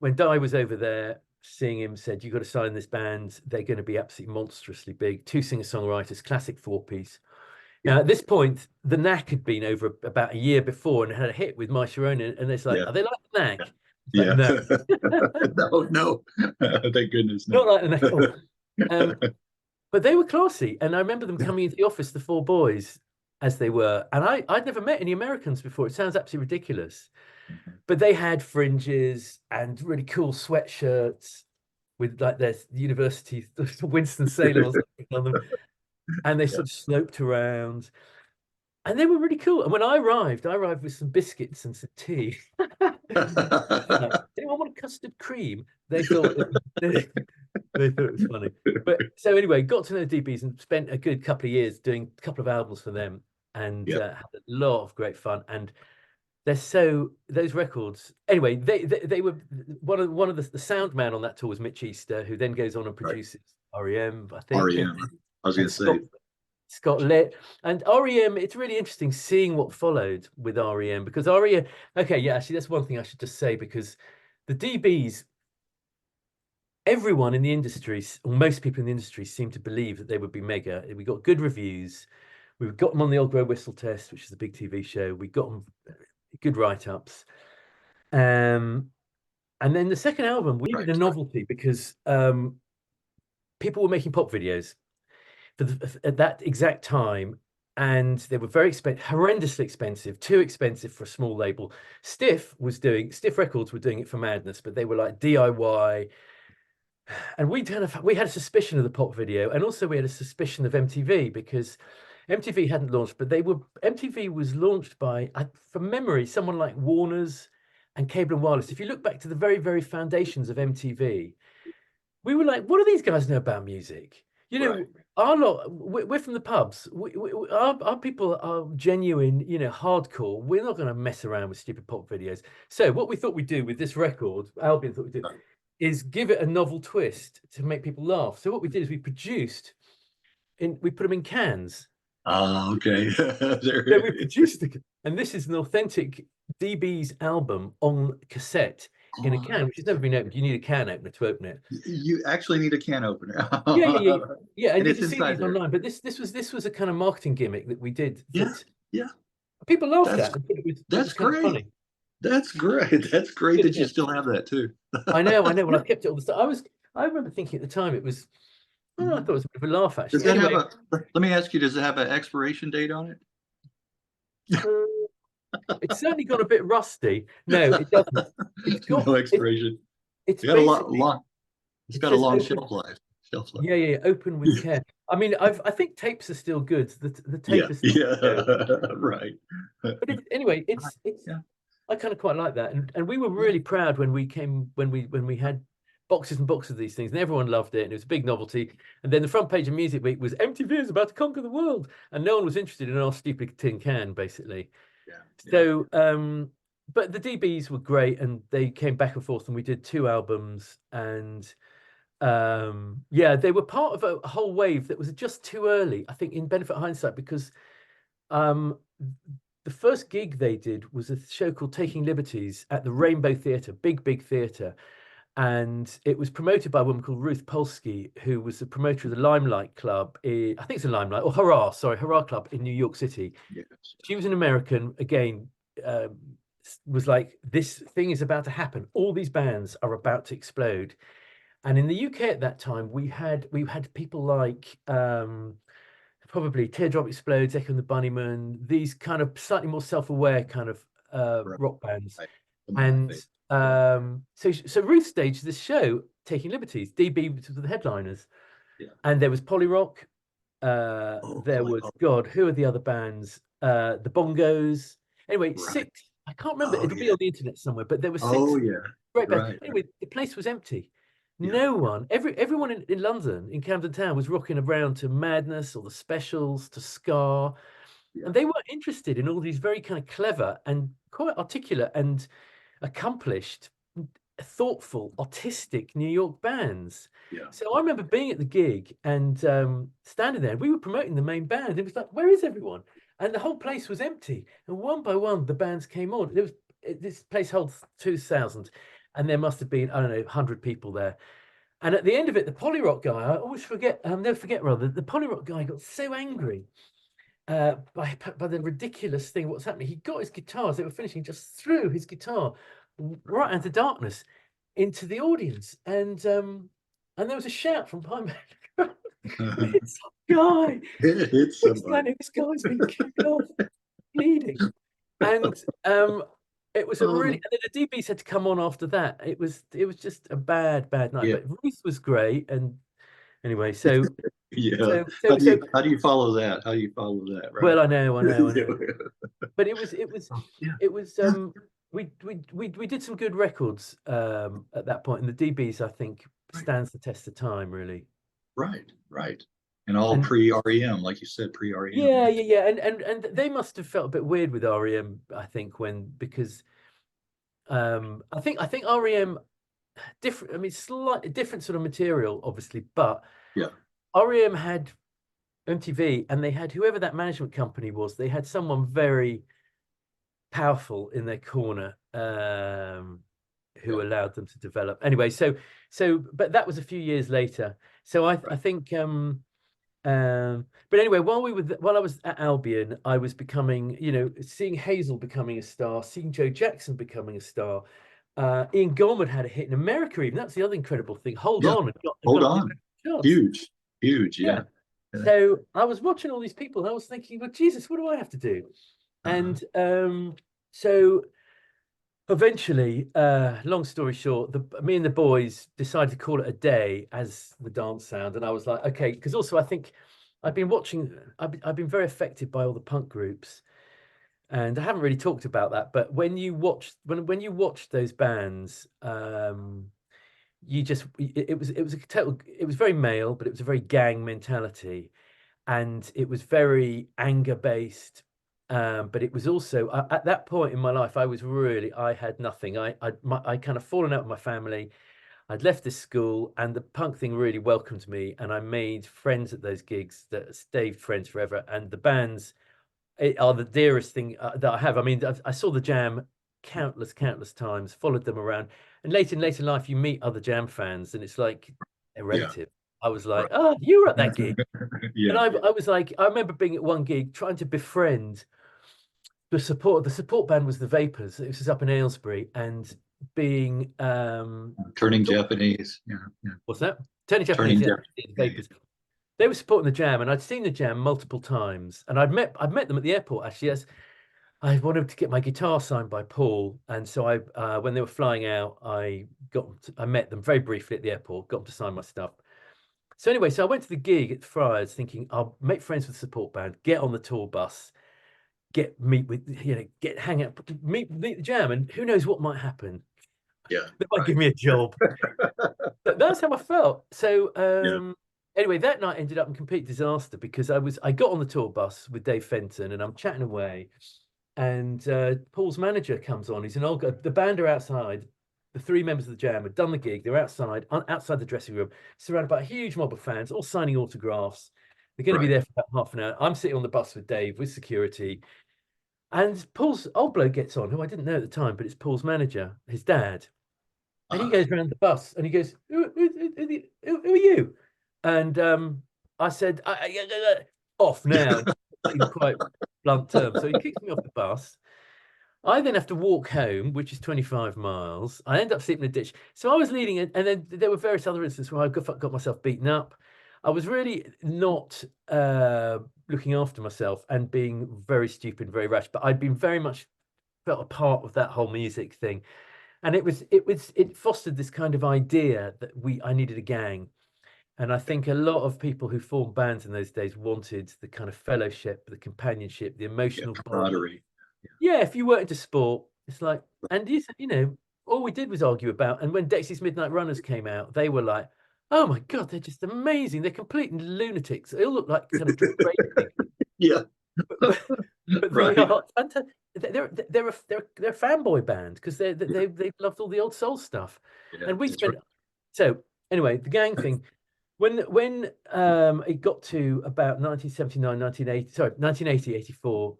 when Di was over there seeing him, said, "You've got to sign this band. They're going to be absolutely monstrously big. 2 singer-songwriters, classic 4-piece." Now, at this point, the Knack had been over about a year before and had a hit with My Sharona, and it's like, Yeah. "Are they like the Knack?" It's Yeah. like, no, no. Thank goodness. not like the Knack. But they were classy, and I remember them coming into the office, the 4 boys, as they were, and I'd never met any Americans before. It sounds absolutely ridiculous, but they had fringes and really cool sweatshirts with like their university Winston-Salem on them, and they sort of sloped around, and they were really cool. And when I arrived with some biscuits and some tea. Like, anyone want a custard cream? They thought they thought it was funny. But so anyway, got to know the DBs and spent a good couple of years doing a couple of albums for them, and had a lot of great fun. And those records. Anyway, they were one of the sound man on that tour was Mitch Easter, who then goes on and produces REM. I think REM. I was going to say Scott Litt and REM. It's really interesting seeing what followed with REM, because REM. Okay, yeah, actually, that's one thing I should just say, because the DBs, everyone in the industry, or most people in the industry, seem to believe that they would be mega. We got good reviews. We got them on the Old Grey Whistle Test, which is the big TV show. We got them good write-ups. And then the second album, we needed a novelty, because people were making pop videos at that exact time, and they were very expensive, horrendously expensive, too expensive for a small label. Stiff Records were doing it for madness, but they were like DIY. And we had a suspicion of the pop video, and also we had a suspicion of MTV, because MTV hadn't launched, but MTV was launched by, from memory, someone like Warner's and Cable and Wireless. If you look back to the very, very foundations of MTV, we were like, what do these guys know about music? You know, our lot, we're from the pubs. Our people are genuine, hardcore. We're not going to mess around with stupid pop videos. So what we thought we'd do with this record, Albian thought we'd do, is give it a novel twist to make people laugh. So what we did is we put them in cans. Okay. So we produced and this is an authentic DB's album on cassette in a can, which has never been opened. You need a can opener to open it. You actually need a can opener. Yeah. And you can see these online. But this was a kind of marketing gimmick that we did. Yeah. People laughed at. That's great. Funny. That's great. That's great that you still have that too. I know. When I kept it all the time, I remember thinking at the time it was. I thought it was a bit of a laugh, actually. Let me ask you, does it have an expiration date on it? It's certainly got a bit rusty. No, it doesn't. It's got no expiration. It's got a long shelf life. Yeah. Open with care. I mean, I think tapes are still good. The tape is still good. Right. But anyway, it's I kind of quite like that, and we were really proud when we had boxes and boxes of these things, and everyone loved it, and it was a big novelty. And then the front page of Music Week was MTV is about to conquer the world, and no one was interested in our stupid tin can, basically. So but the DBs were great, and they came back and forth, and we did 2 albums, and they were part of a whole wave that was just too early, I think, in benefit of hindsight, because the first gig they did was a show called Taking Liberties at the Rainbow Theatre, big theatre. And it was promoted by a woman called Ruth Polsky, who was the promoter of the Limelight Club. I think it's a Limelight, or Hurrah Club in New York City. Yes. She was an American, again, was like, this thing is about to happen. All these bands are about to explode. And in the UK at that time, we had people like probably Teardrop Explodes, Echo and the Bunnymen, these kind of slightly more self-aware kind of rock bands. And so Ruth staged this show, Taking Liberties. DB was the headliners, and there was Polyrock. There was who are the other bands? The Bongos. Anyway, 6. I can't remember. It'll be on the internet somewhere. But there were 6. Great bands. Anyway, the place was empty. No one. Everyone in London, in Camden Town, was rocking around to Madness or the Specials, to Ska, and they weren't interested in all these very kind of clever and quite articulate and accomplished, thoughtful, artistic New York bands. So I remember being at the gig and standing there. We were promoting the main band. It was like, where is everyone? and the whole place was empty. And one by one, the bands came on. This place holds 2,000, and there must have been, I don't know, 100 people there. And at the end of it, the Polyrock guy, I always forget, never forget rather, the Polyrock guy got so angry by the ridiculous thing, what's happening. He got his guitars, they were finishing, just threw his guitar right into darkness into the audience. And there was a shout from Pine. It's a guy. It's somebody. This guy's been kicked off, bleeding. And it was a really, and then the DBs had to come on after that. It was just a bad night. Yeah. But Ruth was great, and anyway, so yeah. How do you follow that? How do you follow that? Right? Well, I know. But it was we did some good records at that point, and the DBs I think stands the test of time, really. Right. And all pre-REM, like you said, pre-REM. Yeah. And they must have felt a bit weird with REM, I think, because I think REM different. I mean, slightly different sort of material, obviously, but yeah, REM had MTV, and they had whoever that management company was. They had someone very powerful in their corner who allowed them to develop. Anyway, so but that was a few years later. So I think but anyway, while I was at Albion, I was becoming, seeing Hazel becoming a star, seeing Joe Jackson becoming a star. Ian Gilmour had a hit in America even. That's the other incredible thing. Hold on. Huge, yeah. So I was watching all these people and I was thinking, well, Jesus, what do I have to do? And so eventually, long story short, me and the boys decided to call it a day as the dance sound. And I was like, okay, because also I think I've been very affected by all the punk groups. And I haven't really talked about that, but when you watch those bands, it was very male, but it was a very gang mentality, and it was very anger based. But it was also at that point in my life, I had nothing. I kind of fallen out with my family. I'd left this school, and the punk thing really welcomed me, and I made friends at those gigs that stayed friends forever. And the bands are the dearest thing that I have. I mean, I saw the Jam countless times, followed them around, and later in life you meet other Jam fans and it's like a relative. I was like, oh, you were at that gig. And I was like, I remember being at one gig trying to befriend the support band was the Vapors. It was up in Aylesbury, and being Turning Japanese. What's that? Turning Japanese. The Vapors. They were supporting the Jam, and I'd seen the Jam multiple times, and I'd met them at the airport actually. Yes, I wanted to get my guitar signed by Paul, and so I when they were flying out, I met them very briefly at the airport, got them to sign my stuff. So anyway, so I went to the gig at Friars thinking I'll make friends with the support band, get on the tour bus, meet the Jam, and who knows what might happen. Yeah, they might give me a job. But that's how I felt. So anyway, that night ended up in complete disaster because I got on the tour bus with Dave Fenton, and I'm chatting away. And Paul's manager comes on. He's an old guy. The band are outside. The three members of the Jam had done the gig. They're outside the dressing room, surrounded by a huge mob of fans, all signing autographs. They're going to be there for about half an hour. I'm sitting on the bus with Dave, with security. And Paul's old bloke gets on, who I didn't know at the time, but it's Paul's manager, his dad. And he goes around the bus and he goes, who are you? And I said, off now, in quite blunt terms. So he kicks me off the bus. I then have to walk home, which is 25 miles. I end up sleeping in a ditch. So I was leading it, and then there were various other instances where I got myself beaten up. I was really not looking after myself and being very stupid, very rash. But I'd been very much felt a part of that whole music thing, and it fostered this kind of idea that I needed a gang. And I think a lot of people who formed bands in those days wanted the kind of fellowship, the companionship, the emotional camaraderie. Yeah, if you weren't into sport, it's like, and all we did was argue about. And when Dexys Midnight Runners came out, they were like, "Oh my God, they're just amazing! They're complete lunatics. They all look like kind of crazy." Yeah, but they are fantastic. They're a fanboy band because they've loved all the old soul stuff, and we spent. So anyway, the gang thing. When it got to about 1979, 1980, sorry, 1980, 84,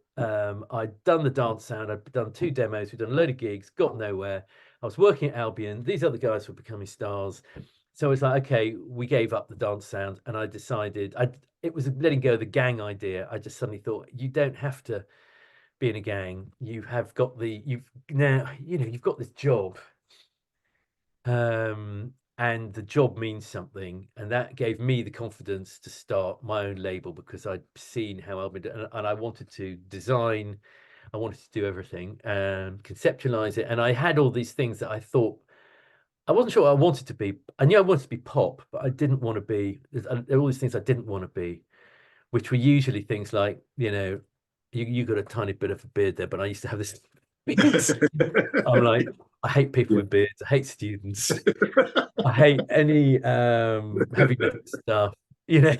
I'd done the dance sound, I'd done 2 demos, we'd done a load of gigs, got nowhere. I was working at Albion, these other guys were becoming stars. So it's like, okay, we gave up the dance sound, and I decided it was letting go of the gang idea. I just suddenly thought, you don't have to be in a gang. You've got this job. And the job means something, and that gave me the confidence to start my own label, because I'd seen how Albion, and I wanted to design, I wanted to do everything and conceptualize it, and I had all these things that I thought, I wasn't sure what I wanted to be. I knew I wanted to be pop, but I didn't want to be. There are all these things I didn't want to be, which were usually things like, you got a tiny bit of a beard there, but I used to have this. I'm like, I hate people with beards. I hate students. I hate any heavy metal stuff. Yeah,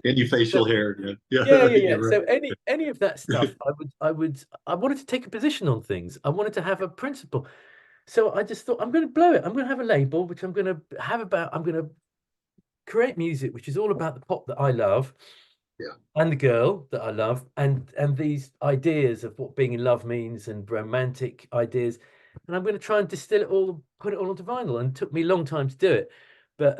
any facial hair. Yeah. So any of that stuff, I wanted to take a position on things. I wanted to have a principle. So I just thought, I'm going to blow it. I'm going to have a label, which I'm going to create music, which is all about the pop that I love. Yeah. And the girl that I love, and these ideas of what being in love means, and romantic ideas, and I'm going to try and distill it all, put it all onto vinyl. And it took me a long time to do it, but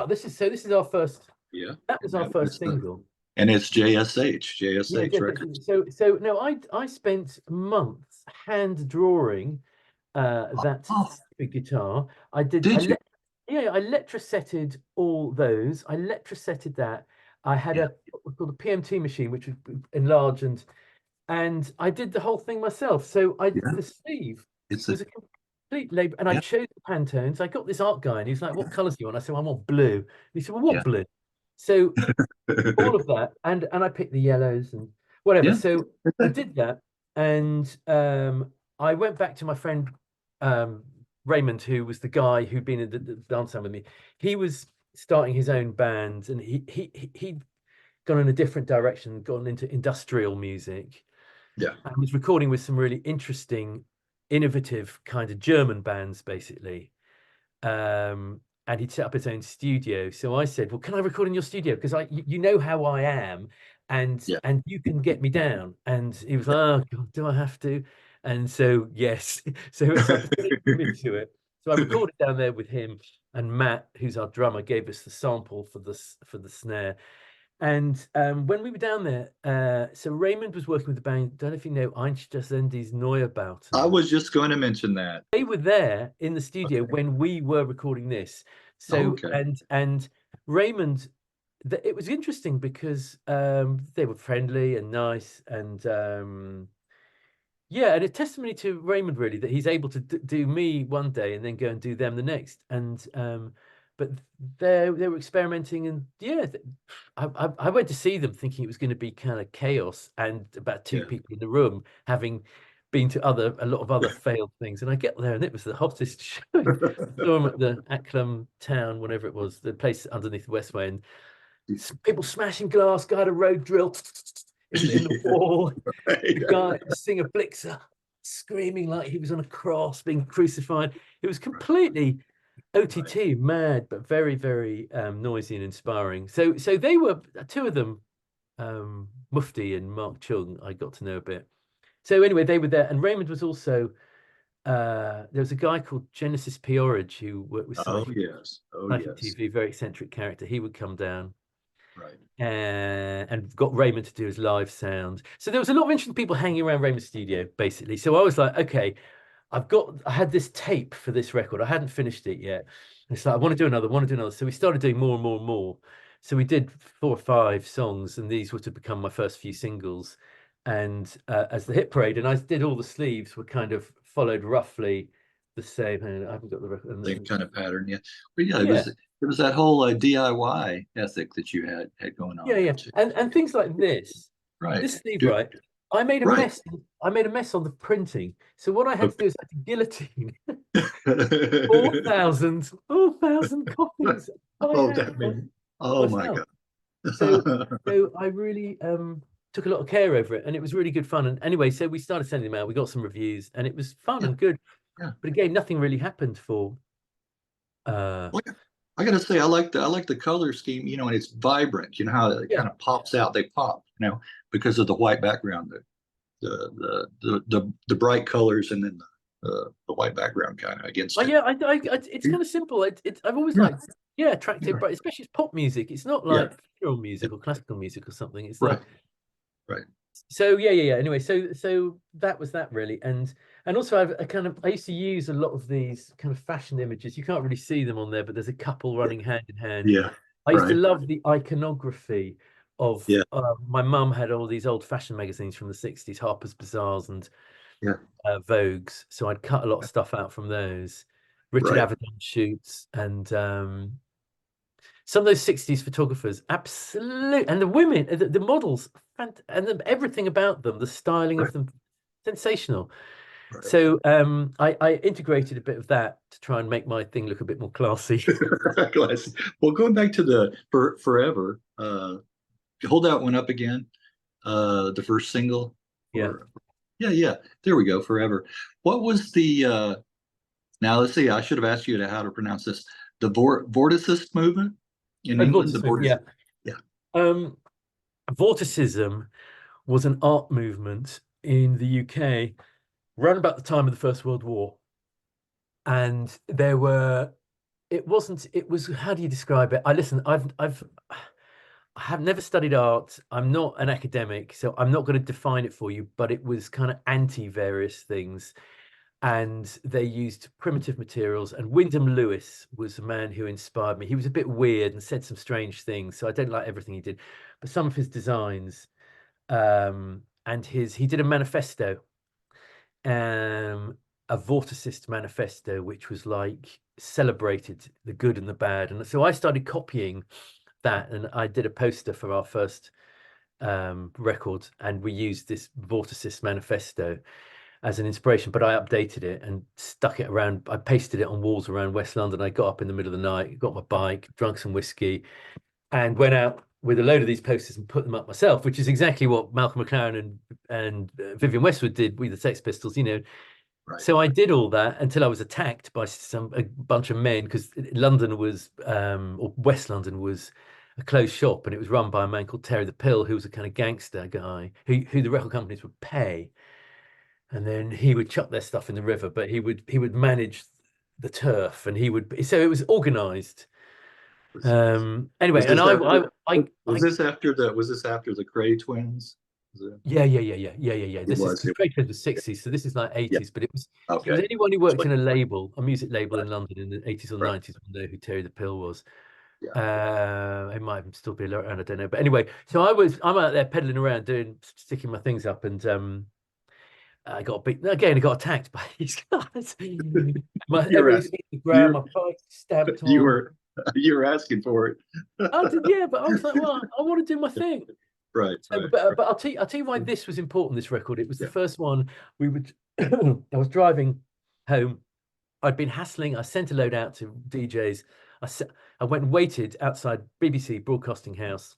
this is our first. Yeah, that was our first single, and it's JSH Records. So no, I spent months hand drawing that big guitar. I did. I electrosetted all those. I electrosetted that. I had what's called a PMT machine, which would enlarge, and I did the whole thing myself. So the sleeve was a complete labor, and I chose the Pantones. I got this art guy, and he was like, "What colours do you want?" I said, "I want blue." And he said, "Well, what blue?" So all of that, and I picked the yellows and whatever. So I did that, and I went back to my friend Raymond, who was the guy who'd been in the dance band with me. He was starting his own band, and he'd gone in a different direction, gone into industrial music, and was recording with some really interesting, innovative kind of German bands, basically. And he'd set up his own studio. So I said, "Well, can I record in your studio? Because you know how I am, and you can get me down." And he was like, "Oh God, do I have to?" And so yes, so it's like into it. So I recorded down there with him, and Matt, who's our drummer, gave us the sample for the snare. And when we were down there, so Raymond was working with the band. Don't know if you know Einstürzendes Neubauten. I was just going to mention that. They were there in the studio when we were recording this. So and Raymond, it was interesting because they were friendly and nice, and and a testimony to Raymond, really, that he's able to do me one day and then go and do them the next. And but they were experimenting, and I went to see them thinking it was going to be kind of chaos and about 2 people in the room, having been to a lot of other failed things. And I get there, and it was the hottest show. I saw them at the Acklam Town, whatever it was, the place underneath the Westway, and people smashing glass. Guy had a road drill in the wall. The guy, the singer Blixer, screaming like he was on a cross, being crucified. It was completely OTT, mad, but very, very noisy and inspiring. So they were 2 of them, Mufti and Mark Chung. I got to know a bit. So anyway, they were there, and Raymond was also. There was a guy called Genesis Peorage who worked with TV, very eccentric character. He would come down. Right. And got Raymond to do his live sound. So there was a lot of interesting people hanging around Raymond's studio, basically. So I was like, okay, I had this tape for this record. I hadn't finished it yet. And it's like, I want to do another. So we started doing more and more and more. So we did 4 or 5 songs, and these were to become my first few singles. And as the Hit Parade, and I did all the sleeves were kind of followed roughly the same. And I haven't got the record. Same kind of pattern, But it was that whole DIY ethic that you had going on. And things like this. Right. This sleeve, right? I made a mess. I made a mess on the printing. So what I had to do is I had to guillotine 4,000 copies. Oh my God. So I really took a lot of care over it, and it was really good fun. And anyway, so we started sending them out. We got some reviews, and it was fun and good. But again, nothing really happened for I gotta say, I like the color scheme, you know, and it's vibrant. You know how it Yeah. kind of pops out. They pop, you know, because of the white background, the bright colors, and then the white background kind of against Oh it. yeah, it's kind of simple. I've always Yeah, liked, yeah, attractive, yeah, but especially it's pop music. It's not yeah. like film music or classical music or something. It's Right, like, right. so yeah. Anyway, so that was that really, and also I used to use a lot of these kind of fashion images. You can't really see them on there, but there's a couple Yeah, running hand in hand. yeah, I used to right. love the iconography of. Yeah, My mum had all these old fashion magazines from the 60s, Harper's Bazaars and yeah, Vogues. So I'd cut a lot of stuff out from those. Richard right. Avedon shoots and some of those 60s photographers, absolute, and the women, the models, and everything about them, the styling of Right, them, sensational. right. So I integrated a bit of that to try and make my thing look a bit more classy. Classic. Well, going back to the forever, hold that one up again. The first single Yeah. for yeah, yeah. There we go. Forever. What was the now let's see, I should have asked you how to pronounce this. The Vorticist movement in England, the Vorticism, yeah. Vorticist. Yeah, Um, Vorticism was an art movement in the UK around about the time of the First World War. And there were, it was, how do you describe it? I have never studied art. I'm not an academic, so I'm not going to define it for you, but it was kind of anti various things. And they used primitive materials. And Wyndham Lewis was a man who inspired me. He was a bit weird and said some strange things, so I don't like everything he did, but some of his designs, and he did a manifesto, um, a Vorticist manifesto, which was like celebrated the good and the bad. And so I started copying that, and I did a poster for our first record, and we used this Vorticist manifesto as an inspiration, but I updated it and stuck it around. I pasted it on walls around West London. I got up in the middle of the night, got my bike, drunk some whiskey, and went out with a load of these posters and put them up myself, which is exactly what Malcolm McLaren and Vivian Westwood did with the Sex Pistols, you know. right. So I did all that until I was attacked by a bunch of men, because London was, or West London was, a closed shop, and it was run by a man called Terry the Pill, who was a kind of gangster guy who the record companies would pay, and then he would chuck their stuff in the river, but he would manage the turf, and he would, so it was organized. Was Anyway, and this after I was this after the Cray twins? yeah. It This is was. because Craig was 60s, so this is like Yeah. 80s, but it was Okay. anyone who It's worked like in a label, a music label right, in London in the 80s or right. 90s will know who Terry the Pill was. Yeah. It might still be around, I don't know. But anyway, so I'm out there pedaling around sticking my things up, and I got I got attacked by these guys. You were Everything's asking, hit the you ground, my bike stamped you on. were you were asking for it. I did, yeah, but I was like, well, I want to do my thing. Right, So, right, but I'll tell you why this was important. This record, it was the yeah. first one we would. I was driving home. I'd been hassling. I sent a load out to DJs. I went and waited outside BBC Broadcasting House,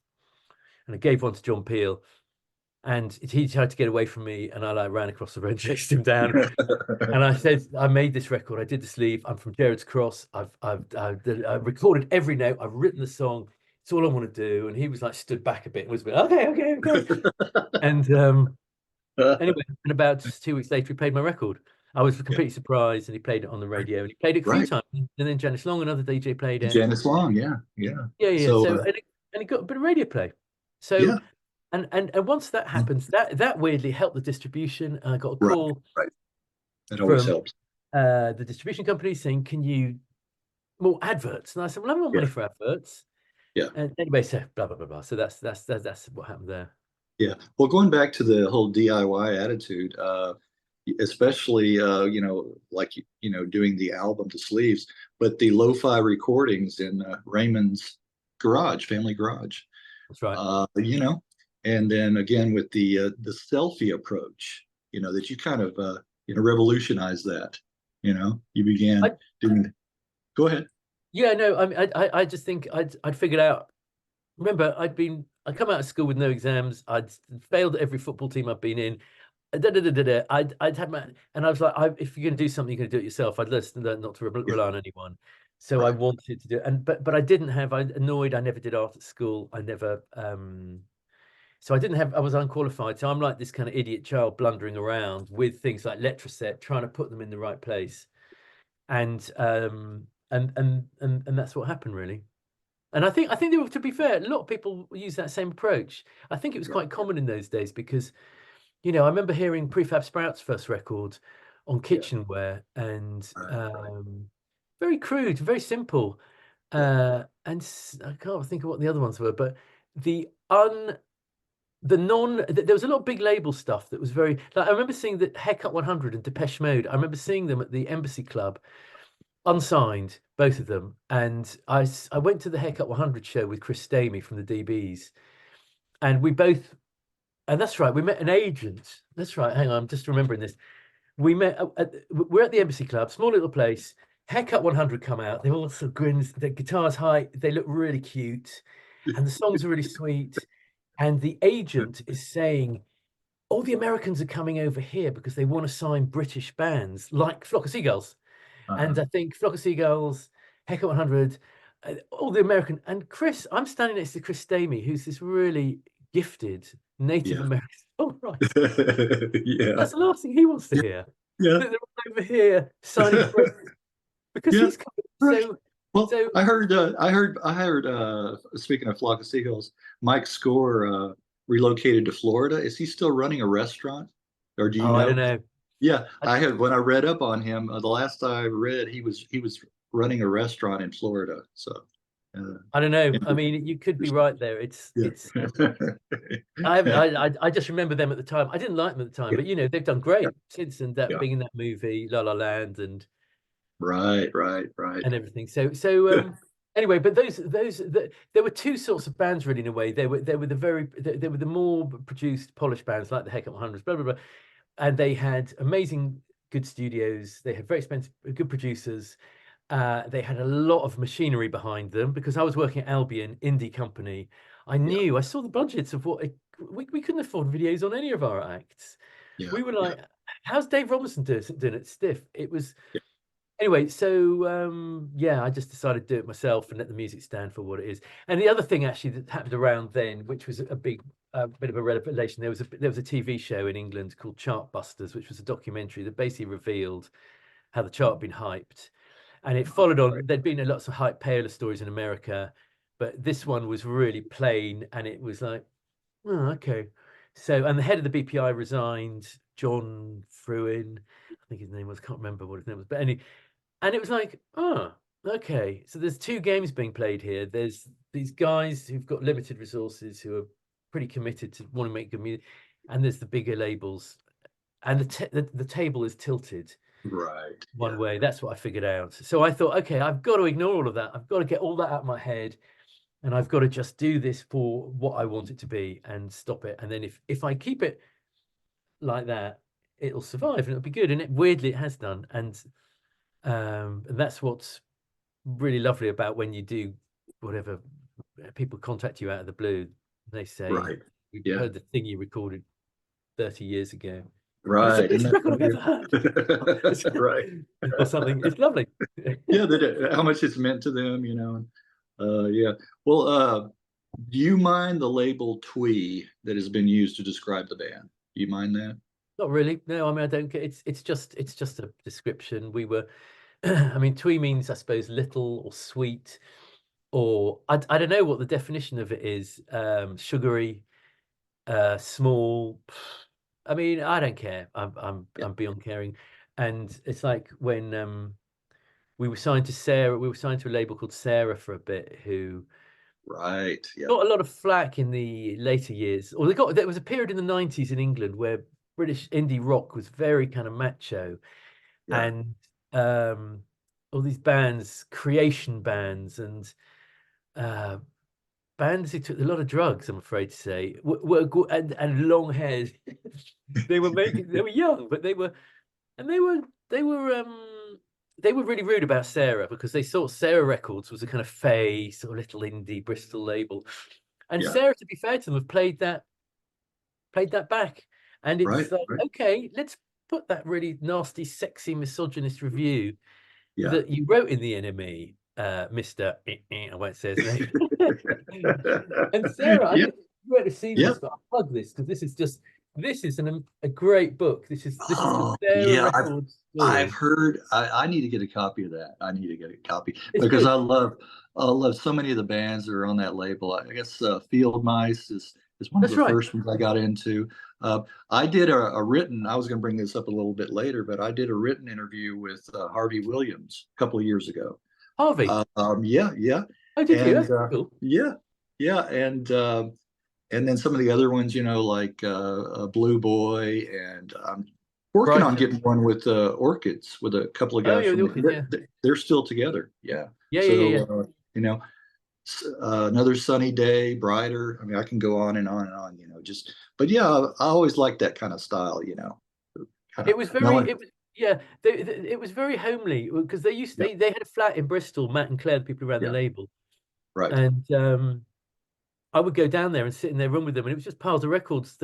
and I gave one to John Peel. And he tried to get away from me, and I like ran across the road and chased him down. And I said, I made this record. I did the sleeve. I'm from Gerrard's Cross. I've recorded every note. I've written the song. It's all I want to do. And he was like, stood back a bit and was like, okay. And anyway, and about 2 weeks later, he played my record. I was Yeah, completely surprised, and he played it on the right, radio, and he played it a few right. times. And then Janice Long, another DJ, played it. Janice Long, yeah, yeah. Yeah. So So and it got a bit of radio play. yeah, So and once that happens, that weirdly helped the distribution. And I got a right, call right. That always from helps. the distribution company saying, "Can you more adverts?" And I said, "Well, I haven't got Yeah, money for adverts." yeah, And anyway, so blah blah blah blah. So that's what happened there. yeah. Well, going back to the whole DIY attitude, especially like doing the album to sleeves, but the lo-fi recordings in Raymond's garage, family garage. That's right. And then again with the selfie approach, that you kind of revolutionized that. You began I doing. Go ahead. Yeah, no, I mean, I just think I'd figured out. Remember, I'd come out of school with no exams. I'd failed at every football team I've been in. I'd had my, and I was like, if you're going to do something, you're going to do it yourself. I'd learn not to rely on anyone. So I Right. wanted to do it. And but I didn't have, I never did art at school. I never so I didn't have, I was unqualified. So I'm like this kind of idiot child blundering around with things like Letraset, trying to put them in the right place. And that's what happened really. And I think they were, to be fair, a lot of people use that same approach. I think it was Yeah. quite common in those days because, I remember hearing Prefab Sprout's first record on Yeah. kitchenware and Right. very crude, very simple. Yeah. I can't think of what the other ones were, but the un the non there was a lot of big label stuff that was very, like, I remember seeing the Haircut 100 and Depeche Mode. I remember seeing them at the Embassy Club, unsigned, both of them. And I went to the Haircut 100 show with Chris Stamey from the DBs, and we both, and that's right, we met an agent. That's right. Hang on, I'm just remembering this. We met we're at the Embassy Club, small little place. Haircut 100 come out. They all sort of grins. The guitars high. They look really cute, and the songs are really sweet. And the agent is saying, all the Americans are coming over here because they want to sign British bands like Flock of Seagulls. Uh-huh. And I think Flock of Seagulls, Haircut 100, all the American. And Chris, I'm standing next to Chris Stamey, who's this really gifted Native Yeah. American songwriter. Yeah. That's the last thing he wants to Yeah. hear. Yeah. That they're all over here signing Brits because Yeah. he's coming. Right. So, Well, so I heard, speaking of Flock of Seagulls, Mike Score relocated to Florida. Is he still running a restaurant? Or do you oh, I don't know? know. Yeah, I, I had when I read up on him, the last I read, he was running a restaurant in Florida. So, uh, I don't know. I mean, you could be right there. yeah. It's I just remember them at the time. I didn't like them at the time, Yeah. but they've done Yeah. great since, and that Yeah. being in that movie La La Land Right, right, right. and everything. Anyway, but there were two sorts of bands really in a way. They were the more produced, polished bands like the Heck Up 100s, blah blah blah, and they had amazing good studios. They had very expensive, good producers. They had a lot of machinery behind them because I was working at Albian, indie company. Yeah, I saw the budgets of we couldn't afford videos on any of our acts. yeah, We were yeah, like, how's Dave Robinson doing it stiff? It was yeah. anyway. So yeah, I just decided to do it myself and let the music stand for what it is. And the other thing actually that happened around then, which was a big bit of a revelation, there was a TV show in England called Chartbusters, which was a documentary that basically revealed how the chart had been hyped. And it followed Right. on. There'd been lots of hype paler stories in America, but this one was really plain, and it was like, oh, okay. So, and the head of the BPI resigned, John Fruin, I think his name was. Can't remember what his name was, but and it was like, oh, okay. So there's two games being played here. There's these guys who've got limited resources who are pretty committed to want to make good music, and there's the bigger labels, and the table is tilted Right. one Yeah. way. That's what I figured out. So I thought, okay, I've got to ignore all of that. I've got to get all that out of my head, and I've got to just do this for what I want it to be and stop it. And then if I keep it like that, it'll survive and it'll be good. And weirdly, it has done. And that's what's really lovely about when you do whatever, people contact you out of the blue. They say, Right. we've Yeah. heard the thing you recorded 30 years ago. And it's the Right. Isn't best that record I've ever heard. right? Or something. It's lovely. Yeah, how much it's meant to them, yeah. Well, do you mind the label twee that has been used to describe the band? Do you mind that? Not really. No, I mean, I don't get it's just a description. We were I mean, twee means, I suppose, little or sweet, or I don't know what the definition of it is. Sugary, small. I mean, I don't care. Yeah. I'm beyond caring. And it's like when we were signed to Sarah, we were signed to a label called Sarah for a bit, who Right. Yeah. got a lot of flack in the later years. Or there was a period in the 90s in England where British indie rock was very kind of macho, Yeah. and all these bands, creation bands, and uh, bands who took a lot of drugs, I'm afraid to say, and long hairs. They were young, but and they were really rude about Sarah because they thought Sarah Records was a kind of fey, sort of little indie Bristol label. And Yeah. Sarah, to be fair to them, have played that back. And Right. it's like, Right. okay, let's put that really nasty, sexy, misogynist review Yeah. that you wrote in the NME Mr. I won't say his name. And Sarah, I Yeah, don't know if you won't have seen yeah. this, but I'll plug this because this is a great book. This is the Oh, Sarah yeah. Records I've story. heard. I need to get a copy of that. I need to get a copy It's because good. I love so many of the bands that are on that label. I guess Field Mice is one of That's the right. first ones I got into. I did a written. I was going to bring this up a little bit later, but I did a written interview with Harvey Williams a couple of years ago. Harvey. Yeah, yeah, Oh, did you? and That's cool. yeah, yeah, and then some of the other ones, like Blue Boy, and I'm working on Brighton. getting one with Orchids with a couple of Oh, guys yeah, from the Orchids, yeah. they're still together. Yeah. Yeah, yeah, yeah, yeah. So another sunny day, brighter. I mean, I can go on and on and on. But yeah, I always like that kind of style. Kind of It was very, melon. it was, yeah, it was very homely because Yeah, they had a flat in Bristol, Matt and Claire, the people who ran the yeah, label. right. And I would go down there and sit in their room with them, and it was just piles of records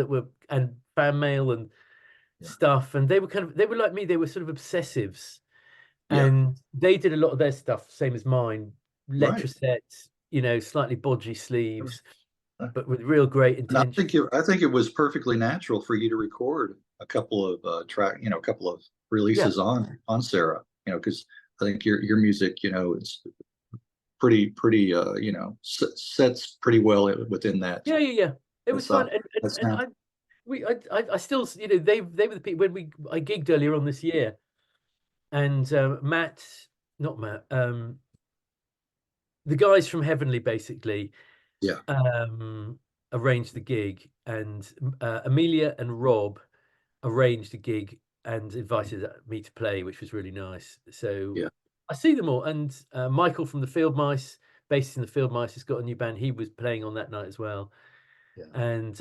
and fan mail and Yeah, stuff. And they were like me, they were sort of obsessives. yeah, And they did a lot of their stuff, same as mine, right. letrosets, slightly bodgy sleeves, Uh, but with real great And intention. I think it was perfectly natural for you to record a couple of a couple of Yeah, releases on Sarah, because I think your music, is pretty, sets pretty well within yeah, yeah, yeah. It that was fun, sound, that and sound. I still, they were the people when I gigged earlier on this year, and Matt, not Matt, the guys from Heavenly basically Yeah, arranged the gig, and Amelia and Rob arranged a gig and invited me to play, which was really nice. So yeah, I see them all, and Michael from the Field Mice, based in the Field Mice, has got a new band. He was playing on that night as well, yeah. and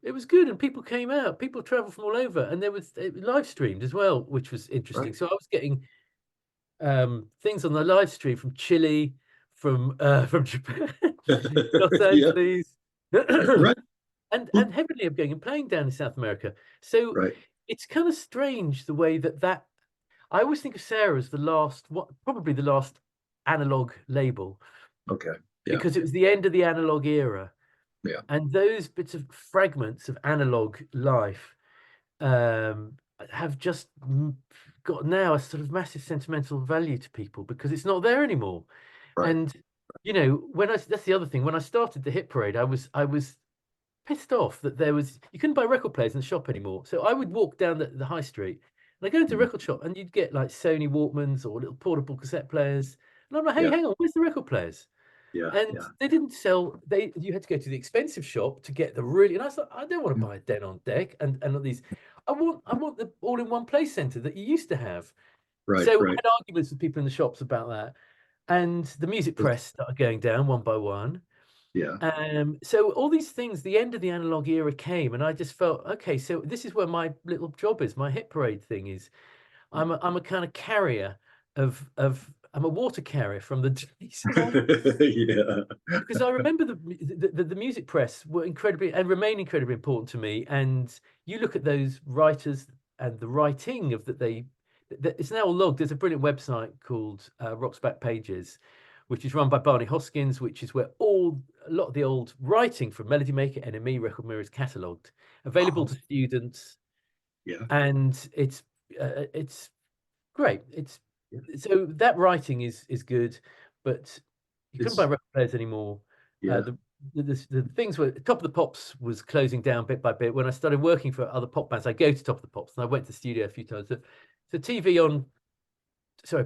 it was good. And people came out, people traveled from all over, and it was live streamed as well, which was interesting. Right. So I was getting things on the live stream from Chile, from Japan, Los Yeah, Angeles, right, and heavily of going and playing down in South America. So right. it's kind of strange the way that I always think of Sarah as probably the last analog label, Okay. Yeah, because it was the end of the analog era, yeah, and those bits of fragments of analog life um, have just got now a sort of massive sentimental value to people because it's not there anymore. right. And that's the other thing. When I started the Hit Parade, I was pissed off that you couldn't buy record players in the shop anymore. So I would walk down the high street and I go into a Mhm. record shop and you'd get like Sony Walkmans or little portable cassette players. And I'm like, hey, Yeah, hang on, where's the record players? yeah, And yeah. they didn't sell. You had to go to the expensive shop to get the really. And I was like, I don't want to buy a Den on Deck and all these. I want the all-in-one play center that you used to have. Right, So I right. had arguments with people in the shops about that, and the music That's- press started going down one by one. Yeah, So all these things, the end of the analog era came, and I just felt, okay, so this is where my little job is, my Hit Parade thing is. I'm a kind of carrier I'm a water carrier from the days of, yeah. because I remember the music press were incredibly and remain incredibly important to me. And you look at those writers and the writing of it's now all logged. There's a brilliant website called Rock's Back Pages, which is run by Barney Hoskins, which is where a lot of the old writing from Melody Maker, NME, Record Mirror is catalogued, available Oh, to students, yeah, and it's great. yeah. So that writing is good, but you couldn't buy It's record players anymore. yeah. The things were Top of the Pops was closing down bit by bit. When I started working for other pop bands, I go to Top of the Pops, and I went to the studio a few times.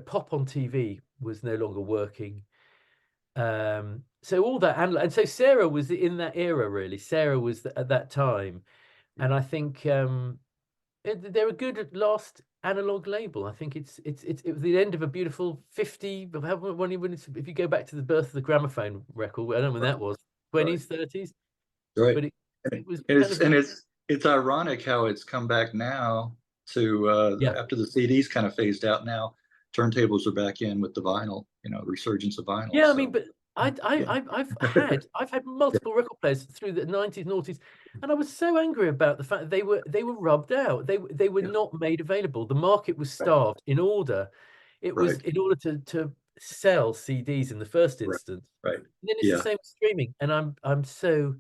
Pop on TV was no longer working. So all that, and so Sarah was in that era, really. Sarah was at that time, and I think they're a good last analog label. I think it was the end of a beautiful 50. If you go back to the birth of the gramophone record, I don't know when that was, Right, 20s, 30s, right. but it And was kind it's of and it's ironic how it's come back now to yeah. after the CDs kind of phased out. Now turntables are back in with the vinyl, resurgence of vinyl. Yeah, I mean, So but yeah, I've had multiple record players through the 90s, noughties, and I was so angry about the fact that they were rubbed out. They were yeah, not made available. The market was right, starved. In order right, in order to sell CDs in the first Right. instance. Right. And then it's the Yeah. same with streaming, and I'm so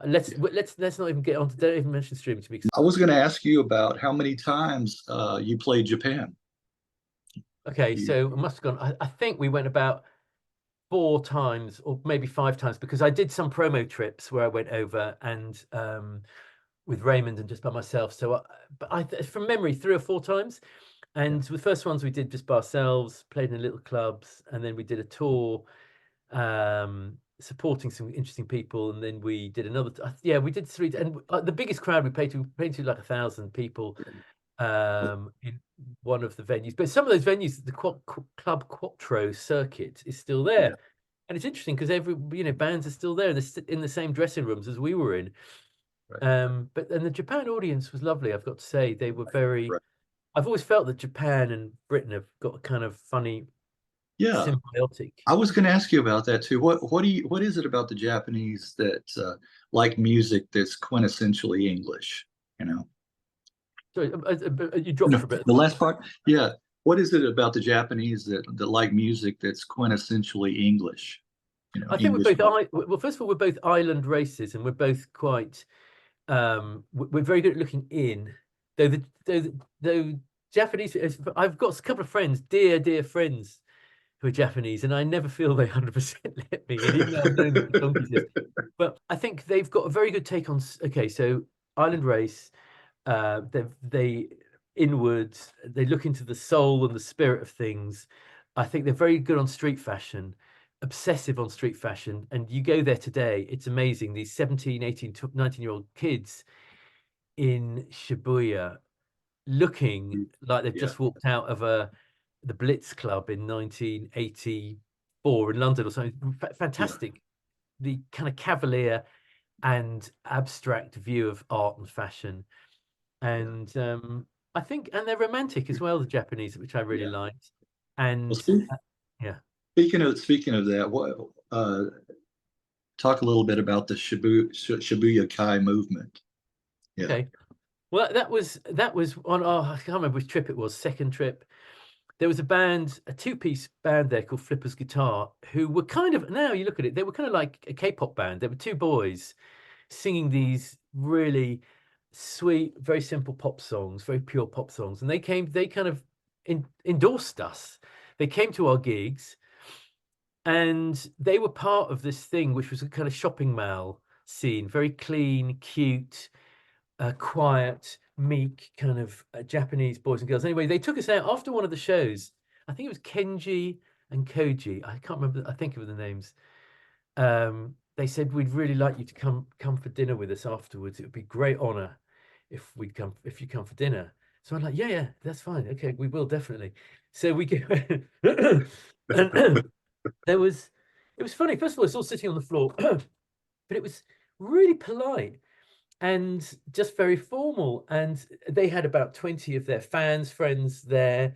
let's not even get on to, don't even mention streaming to me. I was going to ask you about how many times you played Japan. Okay, so I must have gone. I think we went about 4 times or maybe 5 times, because I did some promo trips where I went over and with Raymond and just by myself. So, but from memory, 3 or 4 times. And the first ones we did just by ourselves, played in little clubs, and then we did a tour supporting some interesting people, and then we did another. Yeah, we did 3, and the biggest crowd we played to like 1,000 people in one of the venues. But some of those venues, the Club Quattro circuit is still there. Yeah. And it's interesting because bands are still there in the same dressing rooms as we were in. Right. But the Japan audience was lovely, I've got to say. They were very. Right. I've always felt that Japan and Britain have got a kind of funny Yeah. symbiotic. I was going to ask you about that too. What is it about the Japanese that like music that's quintessentially English? You know. Sorry, you dropped No, for a bit. the last part. Yeah. What is it about the Japanese that like music that's quintessentially English? You know, I think English. well, first of all, we're both island races, and we're both quite we're very good at looking in. Though Japanese, I've got a couple of friends, dear friends, who are Japanese, and I never feel they 100% let me in, even though I've known them for donkeys years. But I think they've got a very good take on. Okay, so island race, they inwards, they look into the soul and the spirit of things. I think they're very good on street fashion, obsessive on street fashion. And you go there today, it's amazing. These 17, 18, 19-year-old kids in Shibuya looking like they've Yeah. just walked out of the Blitz Club in 1984 in London or something. Fantastic. The kind of cavalier and abstract view of art and fashion. And I think, and they're romantic as well, the Japanese, which I really Yeah. liked. Well, And yeah. speaking of that, what talk a little bit about the Shibuya Kai movement. Yeah. Okay. Well, that was on I can't remember which trip it was, second trip. There was a band, a 2-piece band there called Flipper's Guitar, who were kind of, now you look at it, they were kind of like a K-pop band. There were 2 boys singing these really sweet, very simple pop songs, very pure pop songs. And they kind of endorsed us. They came to our gigs, and they were part of this thing, which was a kind of shopping mall scene, very clean, cute, quiet, meek kind of Japanese boys and girls. Anyway, they took us out after one of the shows. I think it was Kenji and Koji. I can't remember. I think of the names. They said, we'd really like you to come for dinner with us afterwards. It would be great honor if you come for dinner. So I'm like, yeah, that's fine. Okay, we will definitely. So we go, and it was funny. First of all, it's all sitting on the floor, but it was really polite and just very formal. And they had about 20 of their friends there,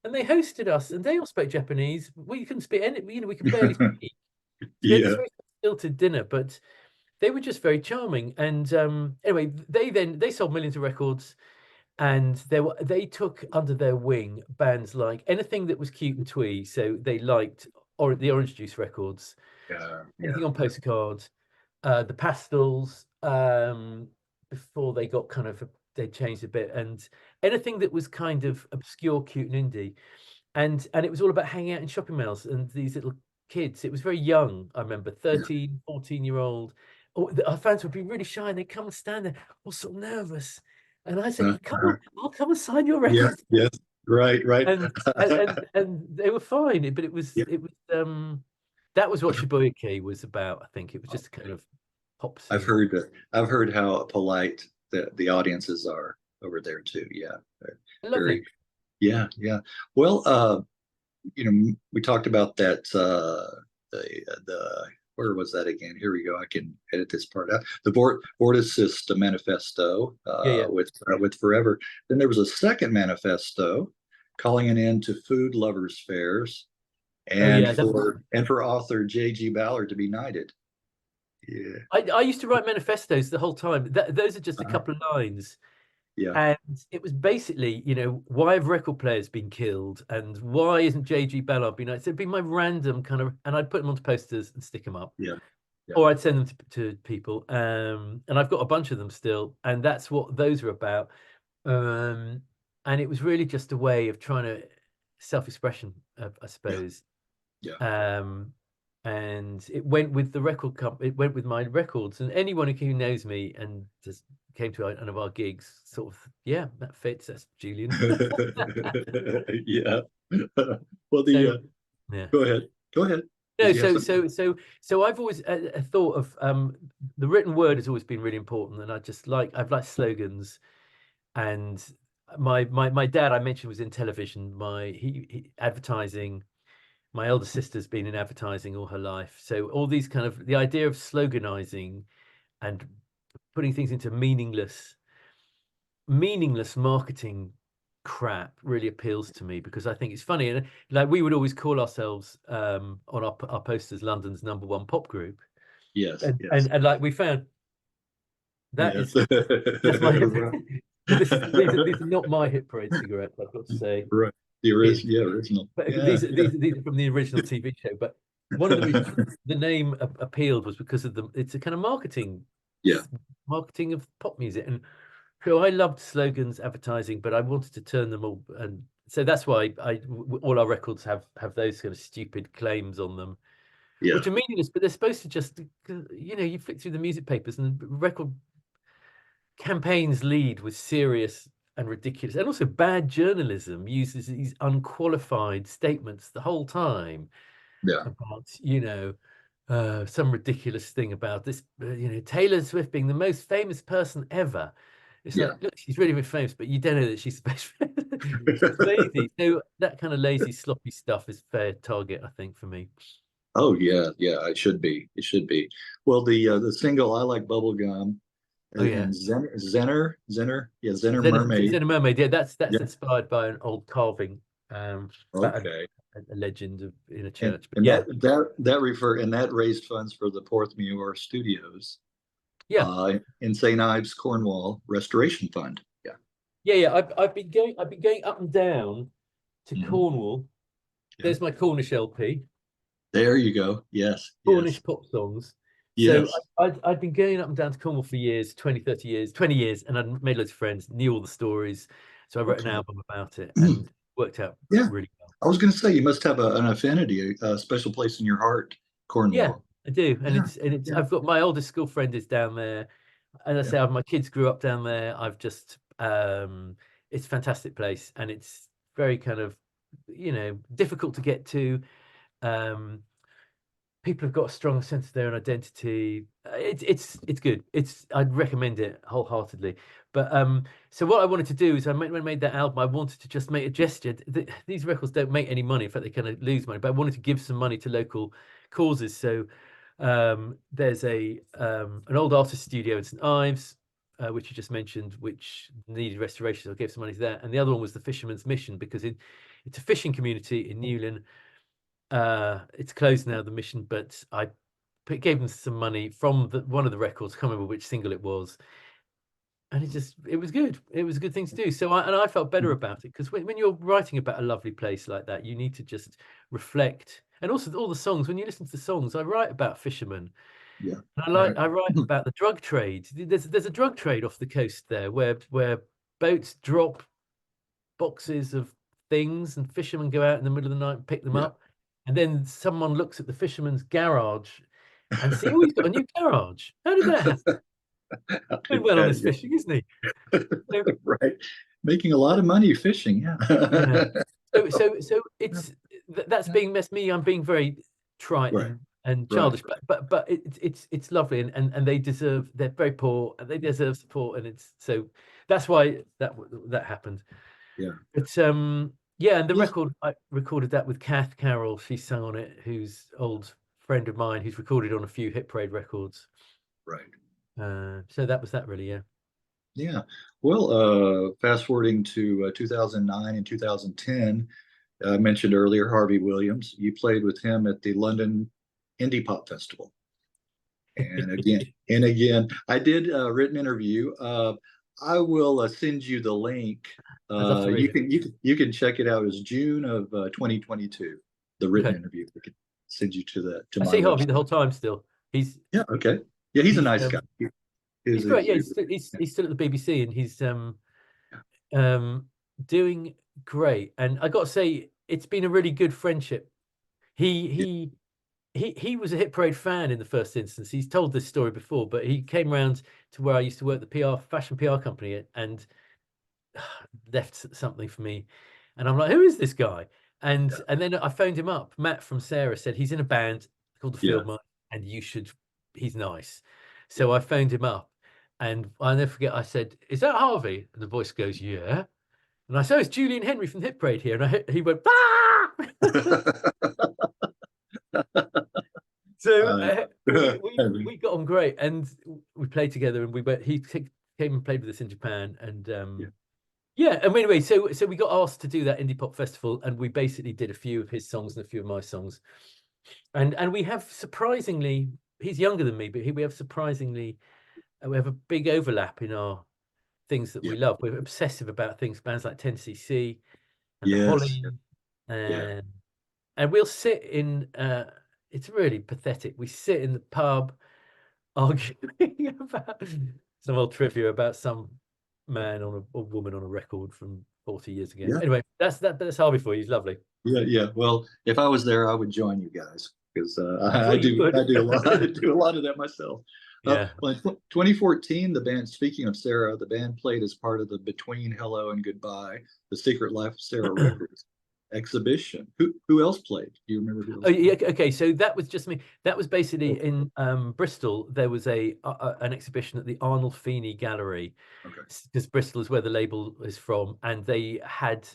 and they hosted us. And they all spoke Japanese. We couldn't speak any, we could barely speak. We had this Yeah. very stilted dinner, but they were just very charming. And anyway, they sold millions of records, and they took under their wing bands like anything that was cute and twee. So they liked the Orange Juice records, anything on postcards, the Pastels, before they got kind of they changed a bit, and anything that was kind of obscure, cute, and indie. And it was all about hanging out in shopping malls and these little kids. It was very young. I remember 13, 14-year-old. Our fans would be really shy, and they'd come and stand there, all sort of nervous. And I said, come on, I'll come and sign your Yeah. record. Yes. Right. And they were fine, but it was that was what Shibuya Kei was about. I think it was just a kind of pop scene. I've heard how polite the audiences are over there too. Yeah. Lovely. Yeah. Well, we talked about that the where was that again? Here we go. I can edit this part out. The Vorticism manifesto with Forever. Then there was a second manifesto calling an end to food lovers fairs and for author J.G. Ballard to be knighted. Yeah. I used to write manifestos the whole time. Those are just a couple of lines. Yeah. And it was basically, you know, why have record players been killed, and why isn't J.G. Ballard been? So it'd be my random kind of, and I'd put them onto posters and stick them up, Yeah. Yeah. or I'd send them to people. And I've got a bunch of them still, and that's what those are about. And it was really just a way of trying to self-expression, I Yeah. suppose. Yeah. And it went with the record company, it went with my records, and anyone who knows me and just came to one of our gigs sort of, yeah, that fits, that's Julian. Yeah. Well, So yeah, go ahead. Go ahead. no, Did you have something? so I've always thought of the written word has always been really important, and I've liked slogans. And my dad, I mentioned, was in television. He advertising. My elder sister's been in advertising all her life. So all these kind of, the idea of sloganizing and putting things into meaningless marketing crap really appeals to me, because I think it's funny. And like, we would always call ourselves on our posters London's #1 pop group. Yes. And Yes. like, we found that Yes. is, that's my hit. Right. But these are not my hit parade cigarettes, I've got to say. Right. The original. Yeah. Original. But Yeah. these are from the original TV show. But one of the reasons the name appealed was because of it's a kind of marketing Yeah. of pop music. And so I loved slogans, advertising, but I wanted to turn them all, and so that's why all our records have those kind of stupid claims on them, Yeah. which are meaningless, but they're supposed to just, you know, you flick through the music papers and record campaigns lead with serious and ridiculous, and also bad journalism uses these unqualified statements the whole time Yeah. about, you know, some ridiculous thing about this, you know, Taylor Swift being the most famous person ever. It's Yeah. like, look, she's really, really famous, but you don't know that she's special. It's lazy. So that kind of lazy, sloppy stuff is fair target, I think, for me. Oh yeah. Yeah. It should be. It should be. Well, the single "I Like Bubblegum" Oh yeah, and Zenner Zen Mermaid. a Mermaid. Yeah, that's Yeah. inspired by an old carving about Okay. a legend in a And church. But yeah, that raised funds for the Porthmeor Studios yeah, in St. Ives, Cornwall Restoration Fund. Yeah. yeah. I've been going up and down to Mhm. Cornwall. Yeah. There's my Cornish LP, There you go. Yes. Yes. Cornish pop songs. So Yes. I'd been going up and down to Cornwall for years, 20, 30 years, 20 years, and I'd made loads of friends, knew all the stories. So I wrote an Okay. album about it, and worked out Yeah. really well. I was going to say you must have an affinity, a special place in your heart, Yeah, Cornwall. I do. And Yeah. it's Yeah. I've got my oldest school friend is down there. As I Yeah. say, my kids grew up down there. I've just it's a fantastic place, and it's very kind of, you know, difficult to get to. Um, People have got a strong sense of their own identity. It's good. I'd recommend it wholeheartedly. But so what I wanted to do is, when I made that album, I wanted to just make a gesture. These records don't make any money. In fact, they kind of lose money. But I wanted to give some money to local causes. So there's an old artist studio in St. Ives, which you just mentioned, which needed restoration. So I gave some money to that. And the other one was the Fisherman's Mission, because it's a fishing community in Newlyn. It's closed now, the mission, but I gave them some money from one of the records. I can't remember which single it was, and it was good. It was a good thing to do. So I felt better about it, because when you're writing about a lovely place like that, you need to just reflect. And also all the songs, when you listen to the songs, I write about fishermen. Yeah. And Right. I write about the drug trade. There's a drug trade off the coast there, where boats drop boxes of things, and fishermen go out in the middle of the night and pick them Yeah. up. And then someone looks at the fisherman's garage and see, oh, he's got a new garage. How did that happen? Doing well on his fishing, isn't he? So, Right. Making a lot of money fishing. yeah. Yeah. So it's that's being me. I'm being very trite Right. and Right. childish, but it's lovely, and they deserve. They're very poor, and they deserve support, and it's so that's why that happened. Yeah. But yeah, and the Yes. record, I recorded that with Kath Carroll. She sang on it, who's old friend of mine, who's recorded on a few Hit Parade records. Right. So that was that, really. Yeah. Yeah. Well, fast forwarding to 2009 and 2010, I mentioned earlier Harvey Williams. You played with him at the London Indie Pop Festival. And again, I did a written interview. I will send you the link. I'd love to read it. You can check it out. It's June of 2022. The written Okay. interview. I can send you to I my see Harvey the website. whole time still. He's Yeah. Okay. Yeah, he's a he's nice guy. he's great. Yeah, he's still at the BBC, and he's um doing great. And I got to say, it's been a really good friendship. He was a Hit Parade fan in the first instance. He's told this story before, but he came around to where I used to work, the fashion PR company, and left something for me. And I'm like, who is this guy? And Yeah. then I phoned him up. Matt from Sarah said he's in a band called the Yeah. Field Mice, and he's nice. So I phoned him up, and I'll never forget, I said, is that Harvey? And the voice goes, yeah. And I said, oh, it's Julian Henry from Hit Parade here. And he went, ah! So we got on great, and we played together, and he came and played with us in Japan, and yeah. And anyway, so we got asked to do that indie pop festival, and we basically did a few of his songs and a few of my songs, and we have surprisingly, he's younger than me, but we have surprisingly, we have a big overlap in our things that we love. We're obsessive about bands like 10cc and the Holly, and we'll sit in. It's really pathetic. We sit in the pub arguing about some old trivia about some man or woman on a record from 40 years ago. Yeah. Anyway, that's Harvey for you. He's lovely. Yeah. Well, if I was there, I would join you guys because I do a lot. I do a lot of that myself. Yeah. Well, in 2014, the band, speaking of Sarah, the band played as part of the Between Hello and Goodbye, The Secret Life of Sarah Records exhibition. Who else played? Do you remember who else played? Yeah, okay, so that was just me. That was basically in Bristol. There was an exhibition at the Arnolfini Gallery, because Bristol is where the label is from, and they had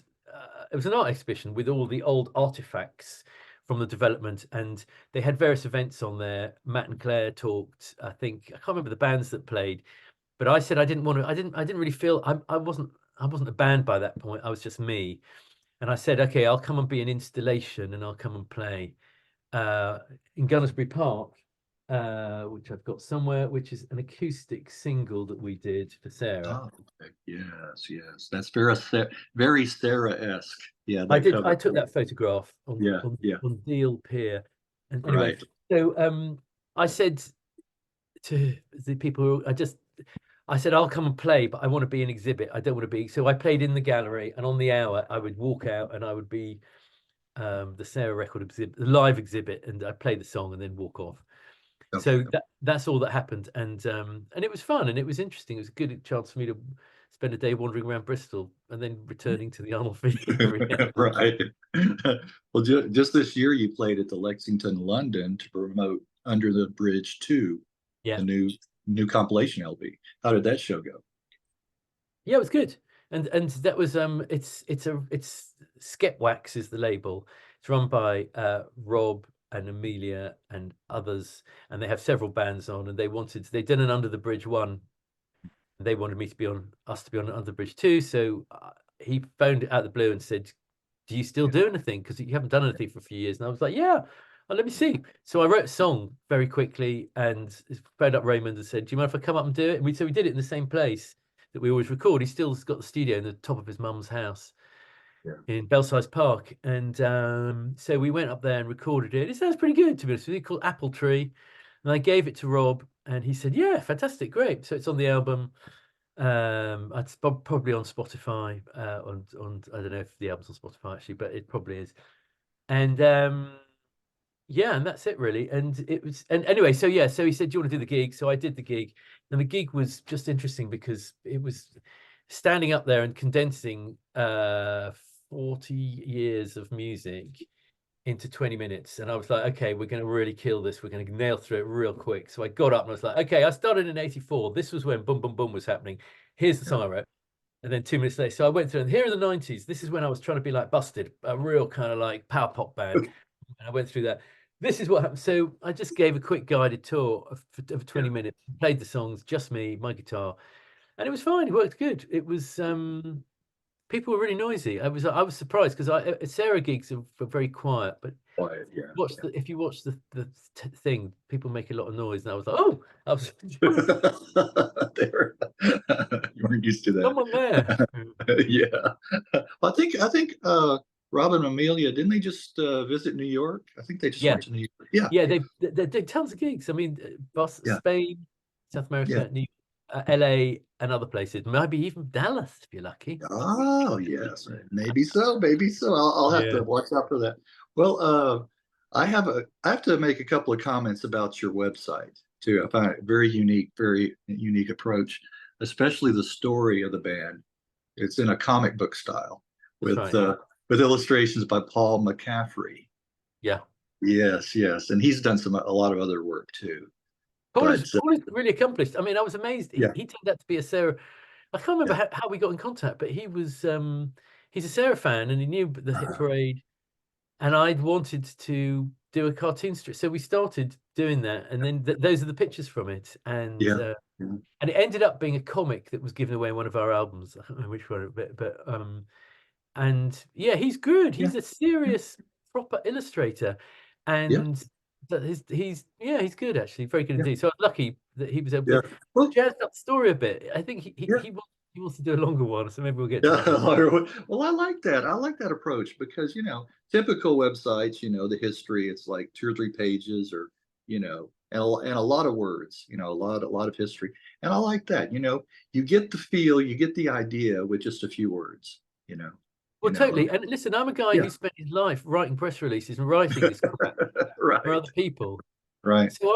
it was an art exhibition with all the old artifacts from the development, and they had various events on there. Matt and Claire talked. I can't remember the bands that played, but I said I didn't want to. I didn't really feel. I wasn't a band by that point. I was just me. And I said, okay, I'll come and be an installation, and I'll come and play in Gunnersbury Park, which I've got somewhere, which is an acoustic single that we did for Sarah. Oh, okay. Yes. That's very Sarah-esque. Yeah, I did. I took that photograph on Deal Pier. And anyway, so I said to the people, I said, I'll come and play, but I want to be an exhibit. I don't want to be. So I played in the gallery, and on the hour, I would walk out, and I would be the Sarah record exhibit, the live exhibit, and I play the song and then walk off. Okay. So that's all that happened, and it was fun, and it was interesting. It was a good chance for me to spend a day wandering around Bristol and then returning to the Arnolfini. Right. Well, just this year, you played at the Lexington, London, to promote Under the Bridge 2, the new compilation LP. How did that show go? Yeah, it was good. And that was it's Skepwax is the label. It's run by Rob and Amelia and others, and they have several bands on, and they did an Under the Bridge 1. And they wanted us to be on Under the Bridge 2. So he phoned it out of the blue and said, do you still do anything? Because you haven't done anything for a few years. And I was like, yeah. Let me see. So I wrote a song very quickly and phoned up Raymond and said, do you mind if I come up and do it? And we did it in the same place that we always record. He still's got the studio in the top of his mum's house in Belsize Park. And so we went up there and recorded it. It sounds pretty good, to be honest with you, called Apple Tree. And I gave it to Rob, and he said, yeah, fantastic, great. So it's on the album. It's probably on Spotify. On I don't know if the album's on Spotify actually, but it probably is. And yeah, and that's it really. And it was, and anyway, so he said, do you want to do the gig? So I did the gig, and the gig was just interesting because it was standing up there and condensing 40 years of music into 20 minutes. And I was like, okay, we're going to really kill this. We're going to nail through it real quick. So I got up and I was like, okay, I started in 84. This was when Boom Boom Boom was happening. Here's the song I wrote. And then 2 minutes later, so I went through, and here are the 90s. This is when I was trying to be like Busted, a real kind of like power pop band. And I went through that. This is what happened. So I just gave a quick guided tour of 20 minutes, played the songs, just me, my guitar, and it was fine. It worked good. It was people were really noisy. I was surprised because Sarah gigs are very quiet, but if you watch the thing, people make a lot of noise, and I was like, oh, I was you weren't used to Someone there. that. Yeah. Well, I think Robin and Amelia, didn't they just visit New York? I think they just Yeah, went to New York. Yeah, yeah, they did tons of gigs. I mean, yeah, Spain, South yeah. America, LA, and other places. Maybe even Dallas if you're lucky. Oh, yes, maybe so, maybe so. I'll have to Yeah, watch out for that. Well, I have to make a couple of comments about your website too. I find it very unique approach, especially the story of the band. It's in a comic book style that's right. with illustrations by Paul McCaffrey. Yeah. Yes, yes, and he's done a lot of other work too. But Paul is really accomplished. I mean, I was amazed. yeah, He turned out to be a Sarah. I can't remember yeah, how we got in contact, but he's a Sarah fan and he knew the Hit uh, Parade, and I'd wanted to do a cartoon strip, so we started doing that, and then those are the pictures from it, yeah, yeah, and it ended up being a comic that was given away in one of our albums. I don't know which one, but and yeah, he's good. yeah, He's a serious, proper illustrator, yeah, and that he's good actually, very good yeah, indeed. So I was lucky that he was able yeah. to Well, jazz up the story a bit. I think yeah. he wants to do a longer one, so maybe we'll get to Yeah, that one. well, I like that. I like that approach because, typical websites, the history, it's like 2 or 3 pages or, and a lot of words, a lot of history. And I like that, you get the feel, you get the idea with just a few words, Well, you know. totally. And listen, I'm a guy Yeah. who spent his life writing press releases and writing this crap for Right. other people. Right. So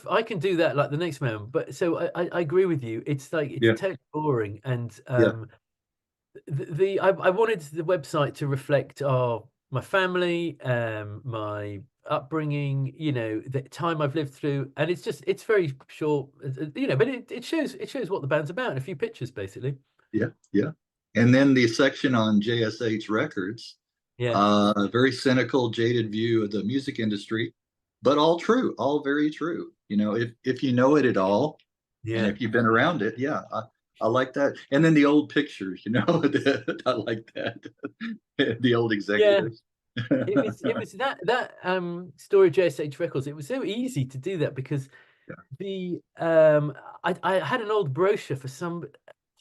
I can do that like the next man. But so I agree with you. It's like it's Yeah. totally boring. And Yeah. I wanted the website to reflect my family, my upbringing, the time I've lived through, and it's very short, but it shows what the band's about in a few pictures, basically. Yeah. Yeah. And then the section on JSH Records, Yeah, very cynical, jaded view of the music industry, but all true, all very true. If you know it at all, and yeah, if you've been around it, yeah, I like that. And then the old pictures, I like that. The old yeah. executives. It was that story of JSH Records. It was so easy to do that because Yeah, the I had an old brochure for some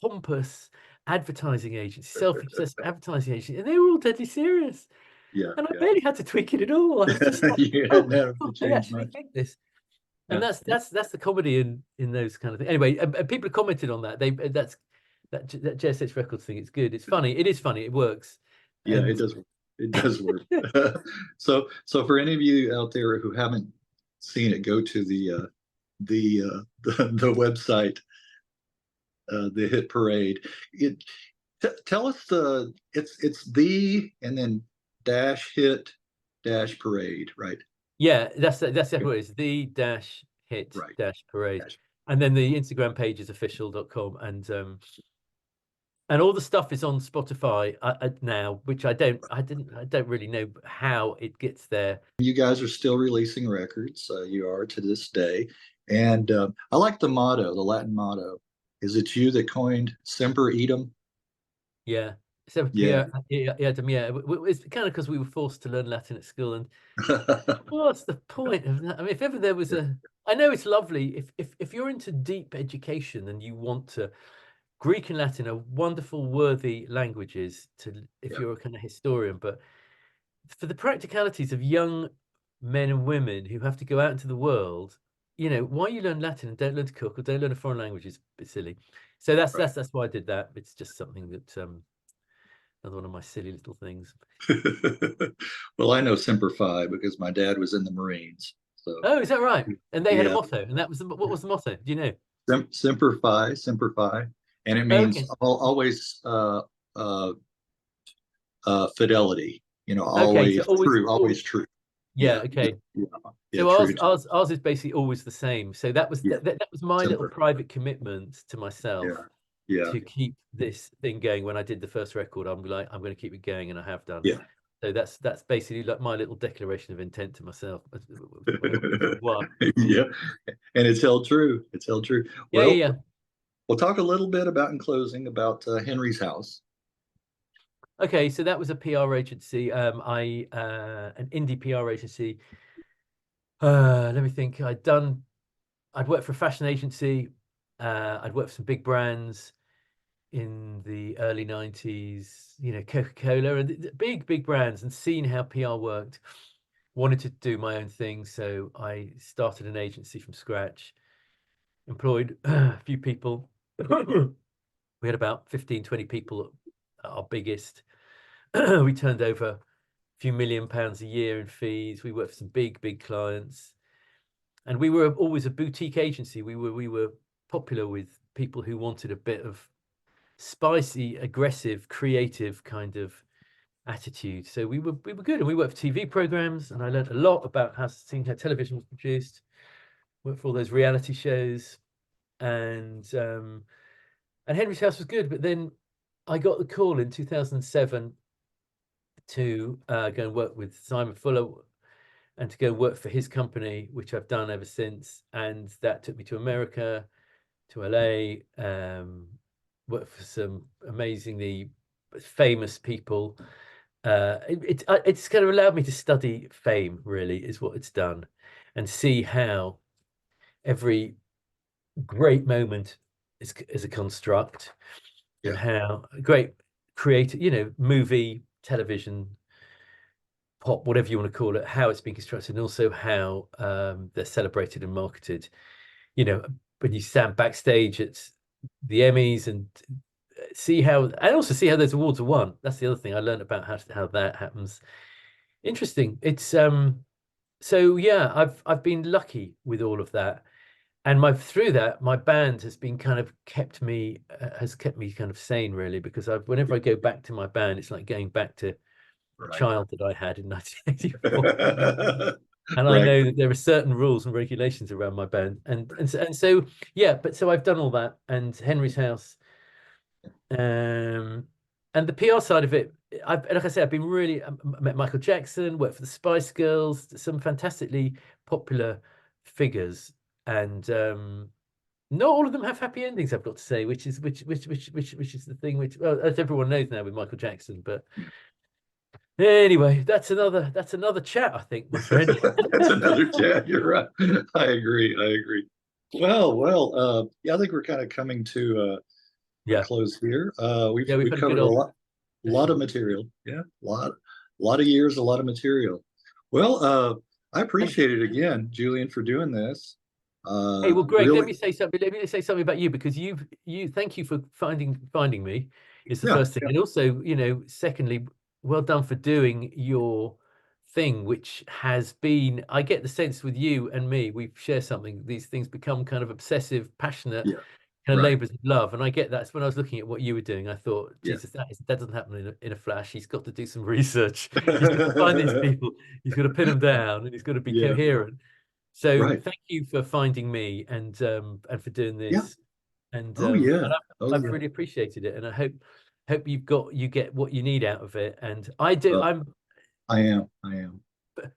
pompous advertising agency, self-obsessed advertising agency, and they were all deadly serious. yeah, And I yeah. barely had to tweak it at all. I was just like, You oh, hadn't had to I change actually much. think this. And Yeah, that's the comedy in those kind of things. Anyway, people have commented on that. That JSH Records thing. It's good. It's funny. It is funny. It works. yeah, And it does work. So for any of you out there who haven't seen it, go to the website, the Hit Parade. Tell us it's the and then dash hit dash parade, right? yeah, that's exactly what it is. The dash hit Right. dash parade. Dash. And then the Instagram page is official.com, and all the stuff is on Spotify now, which I don't really know how it gets there. You guys are still releasing records. You are to this day, and I like the motto, the Latin motto. Is it you that coined "Semper Idem"? Yeah. So Yeah. yeah. It's kind of because we were forced to learn Latin at school, and what's the point of that? I mean, if ever there was I know it's lovely if you're into deep education and you want to. Greek and Latin are wonderful, worthy languages if Yeah. you're a kind of historian, but for the practicalities of young men and women who have to go out into the world, why you learn Latin and don't learn to cook or don't learn a foreign language is a bit silly. So Right. that's why I did that. It's just something that another one of my silly little things. Well, I know Semper Fi because my dad was in the Marines. So Oh, is that right? And they had a yeah, motto, and what was the motto? Do you know? Semper Fi, and it Oh, means okay. always fidelity. Okay, so Always true. yeah, Yeah, okay. yeah, yeah, So true. ours is basically always the same. So that was Yeah, that was my little Semper. private commitment to Yeah, myself yeah, to keep this thing going. When I did the first record, I'm like, I'm going to keep it going, and I have done. yeah. So that's basically like my little declaration of intent to myself. What? Yeah, and it's held true. It's held true. Yeah, Well, yeah, yeah. we'll talk a little bit about in closing about Henry's house. Okay, so that was a PR agency. An indie PR agency. Let me think. I'd worked for a fashion agency. I'd worked for some big brands. in the early 90s, you know, Coca-Cola and big brands, and seen how PR worked. Wanted to do my own thing, so I started an agency from scratch, employed a few people. We had about 15, 20 people at our biggest. We turned over a few £1 million a year in fees. We worked for some big clients. And we were always a boutique agency. We were popular with people who wanted a bit of spicy, aggressive, creative kind of attitude. So we were good, and we worked for TV programs, and I learned a lot about seeing how television was produced. Worked for all those reality shows, and Henry's House was good. But then I got the call in 2007 to go and work with Simon Fuller, and to go work for his company, which I've done ever since. And that took me to America, to LA, worked for some amazingly famous people. It's kind of allowed me to study fame, really, is what it's done, and see how every great moment is a construct, and how great creative, you know, movie, television, pop, whatever you want to call it, how it's been constructed, and also how they're celebrated and marketed. You know, when you stand backstage at the Emmys and see how, and also see how those awards are won. That's the other thing I learned about how that happens. Interesting. It's so yeah, I've been lucky with all of that, and through that my band has been kind of kept me kind of sane, really, because whenever I go back to my band, it's like going back to a child that I had in 1984. And I know that there are certain rules and regulations around my band, and so yeah. But so I've done all that, and Henry's House, and the PR side of it. Like I said, I've been really met Michael Jackson, worked for the Spice Girls, some fantastically popular figures, and not all of them have happy endings, I've got to say, which is the thing, which, well, as everyone knows now with Michael Jackson. But anyway, that's another chat, I think, my friend. That's another chat. You're right. I agree. Well, yeah, I think we're kind of coming to a close here. We've covered a lot of material. Yeah, a lot of years, a lot of material. Well, I appreciate it again, Julian, for doing this. Hey, well, Greg, let me say something. Let me say something about you, because thank you for finding me, is the first thing. And also, you know, secondly, well done for doing your thing, which has been, I get the sense with you and me, we share something, these things become kind of obsessive, passionate, kind of labors of love. And I get that's when I was looking at what you were doing, I thought, Jesus, that doesn't happen in a flash. He's got to do some research. He's got to find these people, he's got to pin them down, and he's got to be coherent. So thank you for finding me, and for doing this. And I've really appreciated it, and I hope you get what you need out of it. And I do. I am.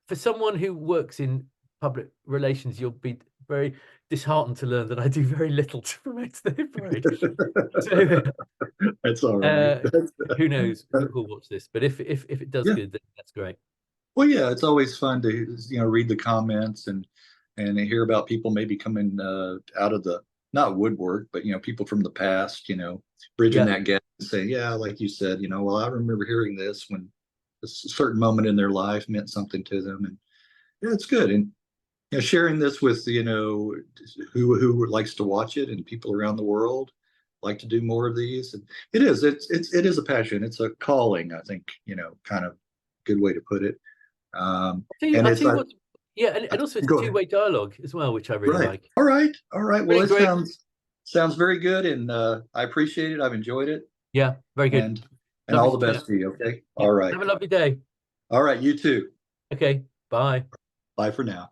For someone who works in public relations, you'll be very disheartened to learn that I do very little to promote the parade. So, that's all right. Who knows who'll watch this? But if it does good, then that's great. Well, yeah, it's always fun to read the comments and hear about people maybe coming out of the, not woodwork, but people from the past, bridging that gap and saying, yeah, like you said, well, I remember hearing this when a certain moment in their life meant something to them, and it's good. And sharing this with who likes to watch it, and people around the world like to do more of these. And it is a passion. It's a calling, I think, kind of good way to put it. And also it's a two-way dialogue as well, which I really like. All right. Well, it sounds very good, and I appreciate it. I've enjoyed it. Yeah, very good. And all the best to you. Okay. All right. Have a lovely day. All right. You too. Okay. Bye. Bye for now.